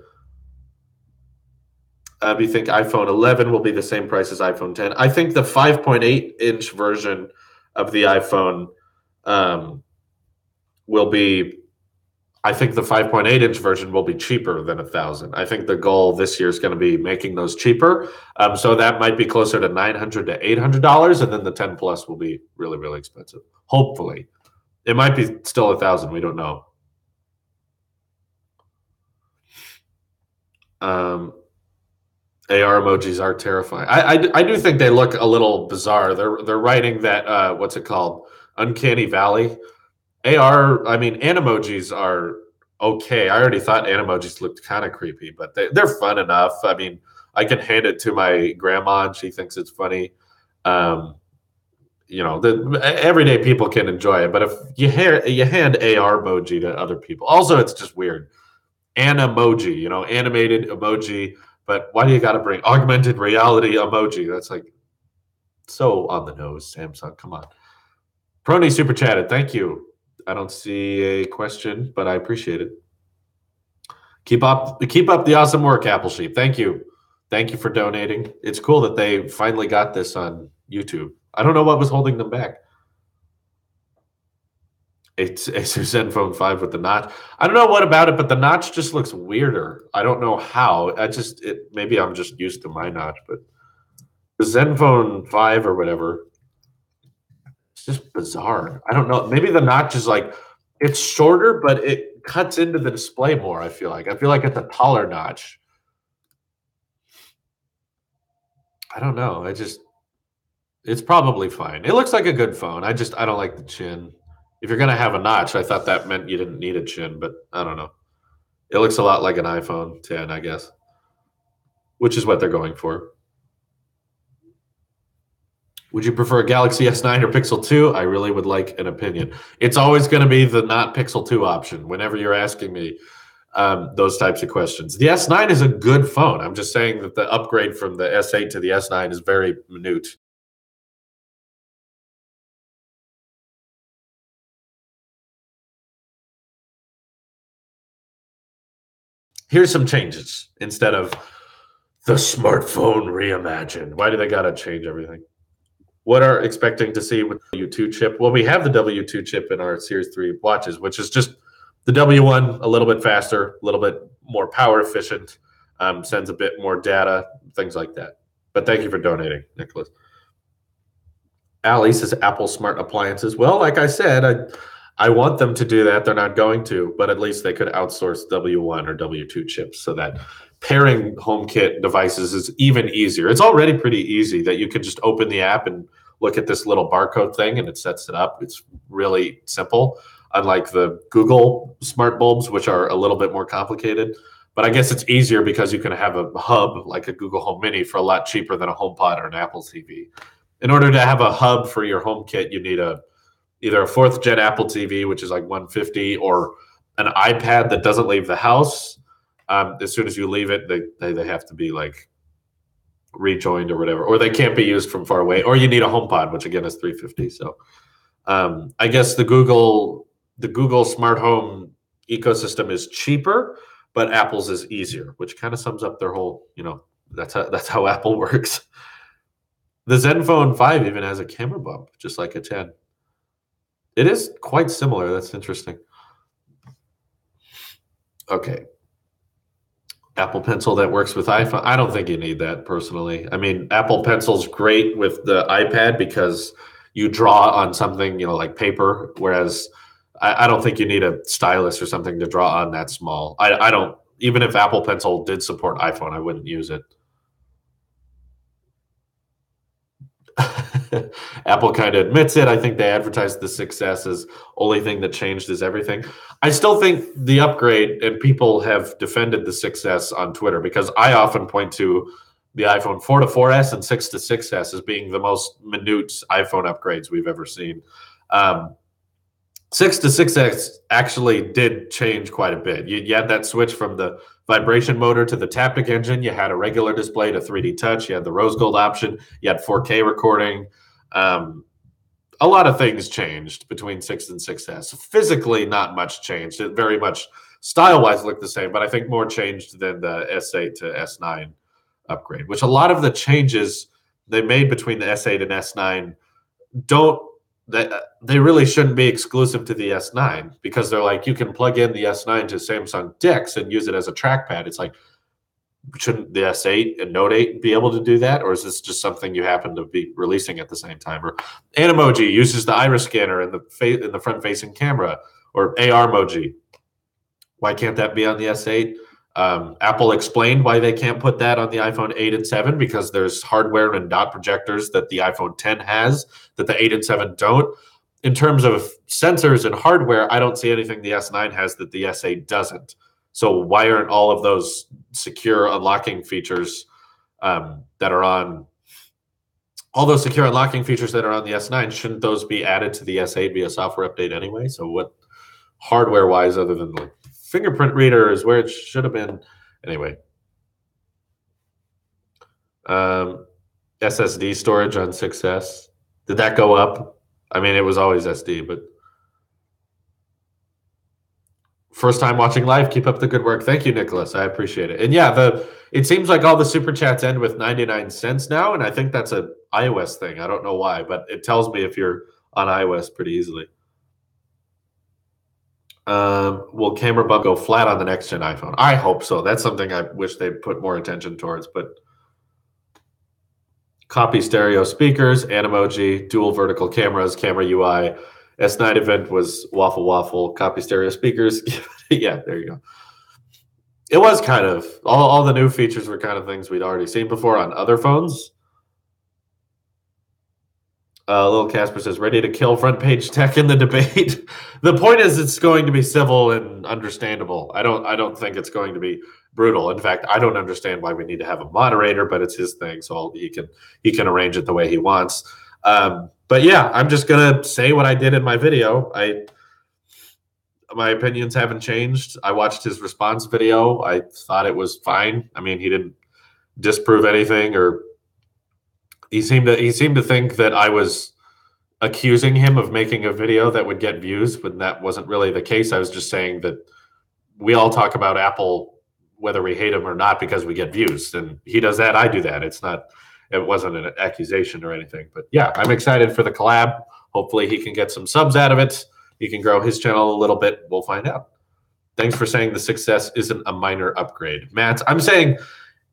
Do you think iPhone 11 will be the same price as iPhone 10? I think the 5.8-inch version of the iPhone will be. I think the 5.8-inch version will be cheaper than $1,000. I think the goal this year is going to be making those cheaper. So that might be closer to $900 to $800, and then the 10 Plus will be really, really expensive. Hopefully, it might be still $1,000. We don't know. AR emojis are terrifying. I do think they look a little bizarre. They're writing that what's it called? Uncanny Valley. Animojis are okay. I already thought Animojis looked kind of creepy, but they're fun enough. I mean, I can hand it to my grandma and she thinks it's funny. The everyday people can enjoy it, but if you hand AR emoji to other people, also it's just weird. Emoji, animated emoji, but why do you got to bring augmented reality emoji? That's like so on the nose, Samsung. Come on. Prony super chatted. Thank you. I don't see a question, but I appreciate it. Keep up the awesome work, Apple Sheep. Thank you. Thank you for donating. It's cool that they finally got this on YouTube. I don't know what was holding them back. It's a Zenfone 5 with the notch. I don't know what about it, but the notch just looks weirder. I don't know how. Maybe I'm just used to my notch, but the Zenfone 5 or whatever, it's just bizarre. I don't know. Maybe the notch is like it's shorter, but it cuts into the display more, I feel like. I feel like it's a taller notch. I don't know. It's probably fine. It looks like a good phone. I don't like the chin. If you're gonna have a notch, I thought that meant you didn't need a chin, but I don't know. It looks a lot like an iPhone 10, I guess, which is what they're going for. Would you prefer a Galaxy S9 or Pixel 2? I really would like an opinion. It's always going to be the not Pixel 2 option whenever you're asking me those types of questions. The S9 is a good phone. I'm just saying that the upgrade from the S8 to the S9 is very minute. Here's some changes instead of the smartphone reimagined. Why do they got to change everything? What are expecting to see with the W2 chip? Well, we have the W2 chip in our Series 3 watches, which is just the W1 a little bit faster, a little bit more power efficient, sends a bit more data, things like that. But thank you for donating, Nicholas. Ali says Apple smart appliances. Well, like I said, I want them to do that. They're not going to, but at least they could outsource W1 or W2 chips so that pairing HomeKit devices is even easier. It's already pretty easy that you can just open the app and look at this little barcode thing and it sets it up. It's really simple, unlike the Google smart bulbs, which are a little bit more complicated. But I guess it's easier because you can have a hub like a Google Home Mini for a lot cheaper than a HomePod or an Apple TV. In order to have a hub for your HomeKit, you need either a fourth gen Apple TV, which is like 150, or an iPad that doesn't leave the house. As soon as you leave it, they have to be like rejoined or whatever, or they can't be used from far away. Or you need a HomePod, which again is 350. So I guess the Google smart home ecosystem is cheaper, but Apple's is easier, which kind of sums up their whole. That's how Apple works. The Zenfone 5 even has a camera bump, just like a 10. It is quite similar. That's interesting. Okay. Apple Pencil that works with iPhone. I don't think you need that personally. I mean, Apple Pencil's great with the iPad because you draw on something, like paper, whereas I don't think you need a stylus or something to draw on that small. I don't, even if Apple Pencil did support iPhone, I wouldn't use it. Apple kind of admits it. I think they advertised the 6S as only thing that changed is everything. I still think the upgrade, and people have defended the 6S on Twitter because I often point to the iPhone 4 to 4S and 6 to 6S as being the most minute iPhone upgrades we've ever seen. 6 to 6X actually did change quite a bit. You had that switch from the vibration motor to the Taptic engine. You had a regular display to 3D touch. You had the rose gold option. You had 4K recording. A lot of things changed between 6 and 6S. Physically, not much changed. It very much style-wise looked the same, but I think more changed than the S8 to S9 upgrade, which a lot of the changes they made between the S8 and S9 they really shouldn't be exclusive to the S9 because they're like, you can plug in the S9 to Samsung DeX and use it as a trackpad. It's like, shouldn't the S8 and Note 8 be able to do that? Or is this just something you happen to be releasing at the same time? Or Animoji uses the iris scanner in the front-facing camera, or ARmoji. Why can't that be on the S8? Apple explained why they can't put that on the iPhone 8 and 7 because there's hardware and dot projectors that the iPhone 10 has that the 8 and 7 don't. In terms of sensors and hardware, I don't see anything the S9 has that the S8 doesn't. So why aren't all of those secure unlocking features that are on the S9, shouldn't those be added to the S8 via software update anyway? So what hardware-wise, other than like fingerprint reader is where it should have been. Anyway. SSD storage on 6S. Did that go up? I mean, it was always SD, but First time watching live. Keep up the good work. Thank you, Nicholas. I appreciate it. And yeah, it seems like all the super chats end with 99 cents now, and I think that's an iOS thing. I don't know why, but it tells me if you're on iOS pretty easily. Will camera bump go flat on the next gen iPhone? I hope so. That's something I wish they'd put more attention towards. But copy stereo speakers, Animoji, dual vertical cameras, camera UI. S9 event was waffle waffle. Copy stereo speakers. Yeah, there you go. It was kind of all the new features were kind of things we'd already seen before on other phones. Little Casper says, ready to kill front page tech in the debate. The point is it's going to be civil and understandable. I don't think it's going to be brutal. In fact, I don't understand why we need to have a moderator, but it's his thing, so he can arrange it the way he wants. But yeah, I'm just gonna say what I did in my video. My opinions haven't changed. I watched his response video. I thought it was fine. I mean, he didn't disprove anything, or he seemed to think that I was accusing him of making a video that would get views, when that wasn't really the case. I was just saying that we all talk about Apple, whether we hate them or not, because we get views, and he does that. I do that. It wasn't an accusation or anything, but yeah, I'm excited for the collab. Hopefully he can get some subs out of it. He can grow his channel a little bit. We'll find out. Thanks for saying the 6S isn't a minor upgrade, Matt. I'm saying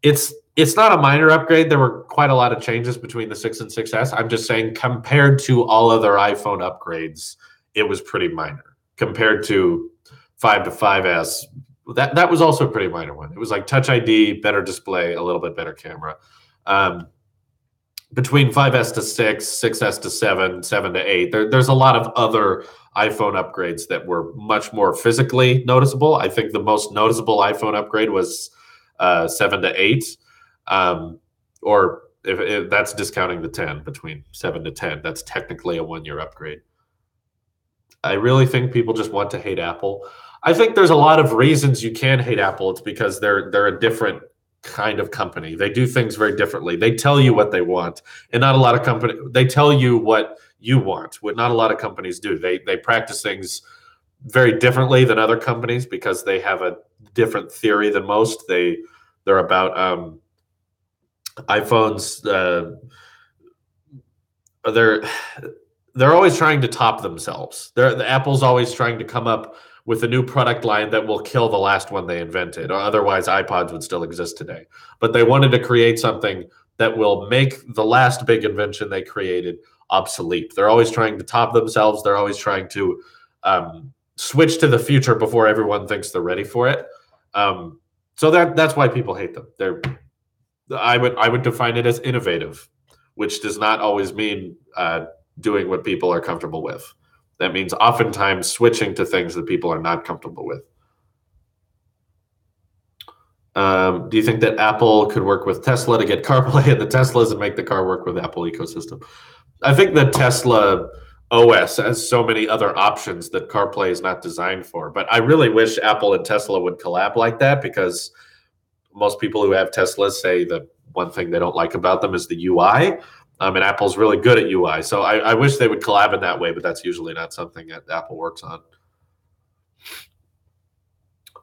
it's not a minor upgrade. There were quite a lot of changes between the 6 and 6S. I'm just saying compared to all other iPhone upgrades, it was pretty minor. Compared to 5 to 5S, that was also a pretty minor one. It was like Touch ID, better display, a little bit better camera. Between 5S to 6, 6S to 7, 7 to 8, there's a lot of other iPhone upgrades that were much more physically noticeable. I think the most noticeable iPhone upgrade was 7 to 8, or if that's discounting the 10, between 7 to 10. That's technically a 1-year upgrade. I really think people just want to hate Apple. I think there's a lot of reasons you can hate Apple. It's because they're a different kind of company. They do things very differently. They tell you what they want, and not a lot of companies. They tell you what you want. What not a lot of companies do. They practice things very differently than other companies because they have a different theory than most. They're about iPhones. They're always trying to top themselves. The Apple's always trying to come up with a new product line that will kill the last one they invented, or otherwise iPods would still exist today. But they wanted to create something that will make the last big invention they created obsolete. They're always trying to top themselves. They're always trying to switch to the future before everyone thinks they're ready for it. So that's why people hate them. I would define it as innovative, which does not always mean doing what people are comfortable with. That means oftentimes switching to things that people are not comfortable with. Do you think that Apple could work with Tesla to get CarPlay in the Teslas and make the car work with Apple ecosystem? I think the Tesla OS has so many other options that CarPlay is not designed for. But I really wish Apple and Tesla would collab like that, because most people who have Teslas say the one thing they don't like about them is the UI. And Apple's really good at UI. So I wish they would collab in that way, but that's usually not something that Apple works on.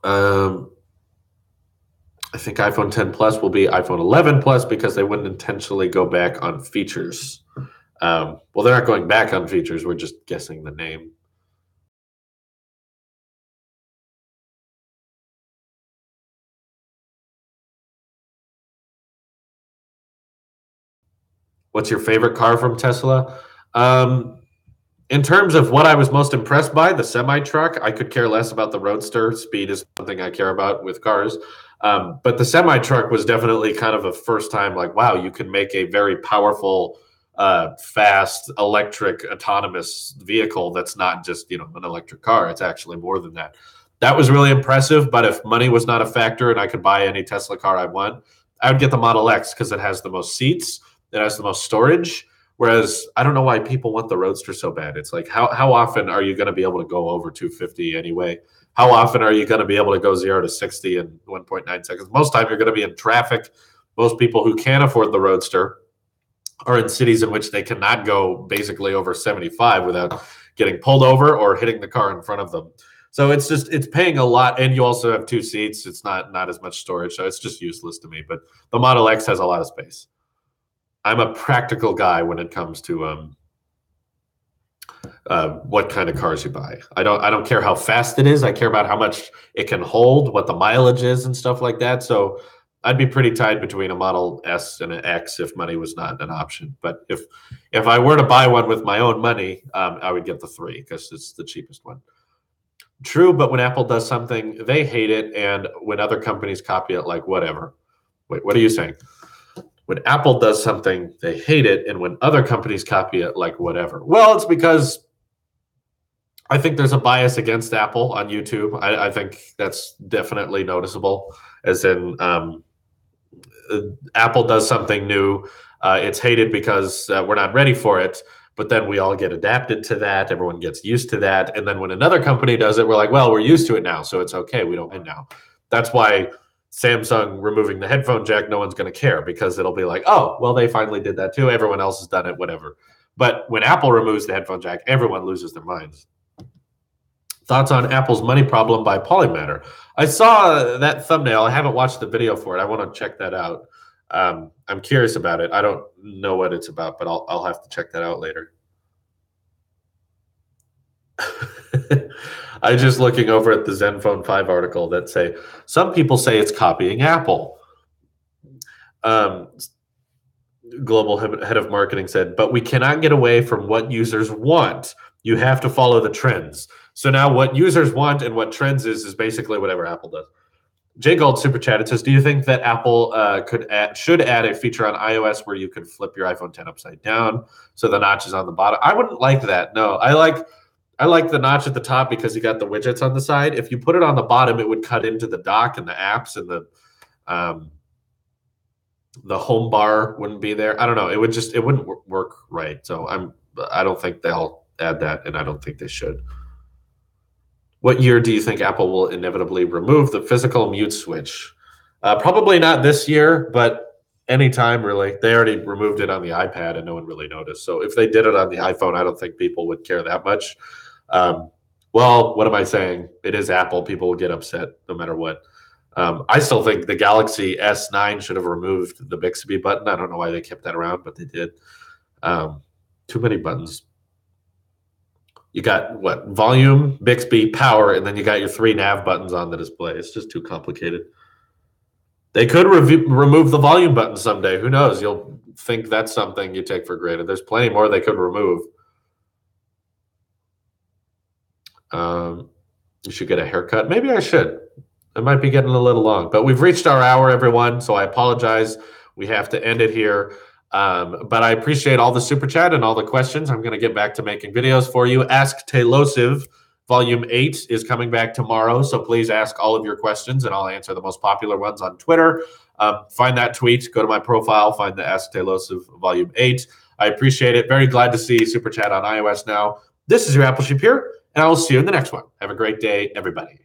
I think iPhone 10 Plus will be iPhone 11 Plus because they wouldn't intentionally go back on features. Well, they're not going back on features. We're just guessing the name. What's your favorite car from Tesla? In terms of what I was most impressed by, the semi-truck, I could care less about the Roadster. Speed is something I care about with cars. But the semi-truck was definitely kind of a first time, like, wow, you can make a very powerful, fast, electric, autonomous vehicle that's not just, an electric car. It's actually more than that. That was really impressive, but if money was not a factor and I could buy any Tesla car I want, I would get the Model X because it has the most seats. It has the most storage, whereas I don't know why people want the Roadster so bad. It's like, how often are you going to be able to go over 250 anyway? How often are you going to be able to go 0 to 60 in 1.9 seconds? Most time you're going to be in traffic. Most people who can afford the Roadster are in cities in which they cannot go basically over 75 without getting pulled over or hitting the car in front of them. So it's paying a lot, and you also have 2 seats. It's not as much storage, so it's just useless to me. But the Model X has a lot of space. I'm a practical guy when it comes to what kind of cars you buy. I don't care how fast it is. I care about how much it can hold, what the mileage is, and stuff like that. So I'd be pretty tied between a Model S and an X if money was not an option. But if I were to buy one with my own money, I would get the 3 because it's the cheapest one. True, but when Apple does something, they hate it, and when other companies copy it, like whatever. Wait, what are you saying? When Apple does something, they hate it, and when other companies copy it, like whatever. Well, it's because I think there's a bias against Apple on YouTube. I think that's definitely noticeable, as in Apple does something new. It's hated because we're not ready for it. But then we all get adapted to that. Everyone gets used to that. And then when another company does it, we're like, well, we're used to it now, so it's okay. We don't mind now. That's why Samsung removing the headphone jack, no one's going to care, because it'll be like, oh, well, they finally did that too. Everyone else has done it, whatever. But when Apple removes the headphone jack, everyone loses their minds. Thoughts on Apple's money problem by Polymatter? I saw that thumbnail. I haven't watched the video for it. I want to check that out. I'm curious about it. I don't know what it's about, but I'll have to check that out later. I'm just looking over at the Zenfone 5 article that say some people say it's copying Apple. Global head of marketing said, but we cannot get away from what users want. You have to follow the trends. So now what users want and what trends is basically whatever Apple does. Jay Gold super chatted says, do you think that Apple should add a feature on iOS where you can flip your iPhone 10 upside down so the notch is on the bottom? I wouldn't like that. No, I like the notch at the top because you got the widgets on the side. If you put it on the bottom, it would cut into the dock and the apps, and the home bar wouldn't be there. I don't know. It wouldn't work right. So I don't think they'll add that, and I don't think they should. What year do you think Apple will inevitably remove the physical mute switch? Probably not this year, but anytime really. They already removed it on the iPad and no one really noticed. So if they did it on the iPhone, I don't think people would care that much. Well, what am I saying? It is Apple. People will get upset no matter what. I still think the Galaxy S9 should have removed the Bixby button. I don't know why they kept that around, but they did. Too many buttons. You got what? Volume, Bixby, power, and then you got your 3 nav buttons on the display. It's just too complicated. They could remove the volume button someday. Who knows? You'll think that's something you take for granted. There's plenty more they could remove. You should get a haircut. Maybe I should. It might be getting a little long. But we've reached our hour, everyone, so I apologize. We have to end it here. But I appreciate all the super chat and all the questions. I'm going to get back to making videos for you. Ask Tailosive Volume 8 is coming back tomorrow, so please ask all of your questions, and I'll answer the most popular ones on Twitter. Find that tweet, go to my profile, find the Ask Tailosive Volume 8. I appreciate it. Very glad to see super chat on iOS now. This is your Apple Sheep here, and I will see you in the next one. Have a great day, everybody.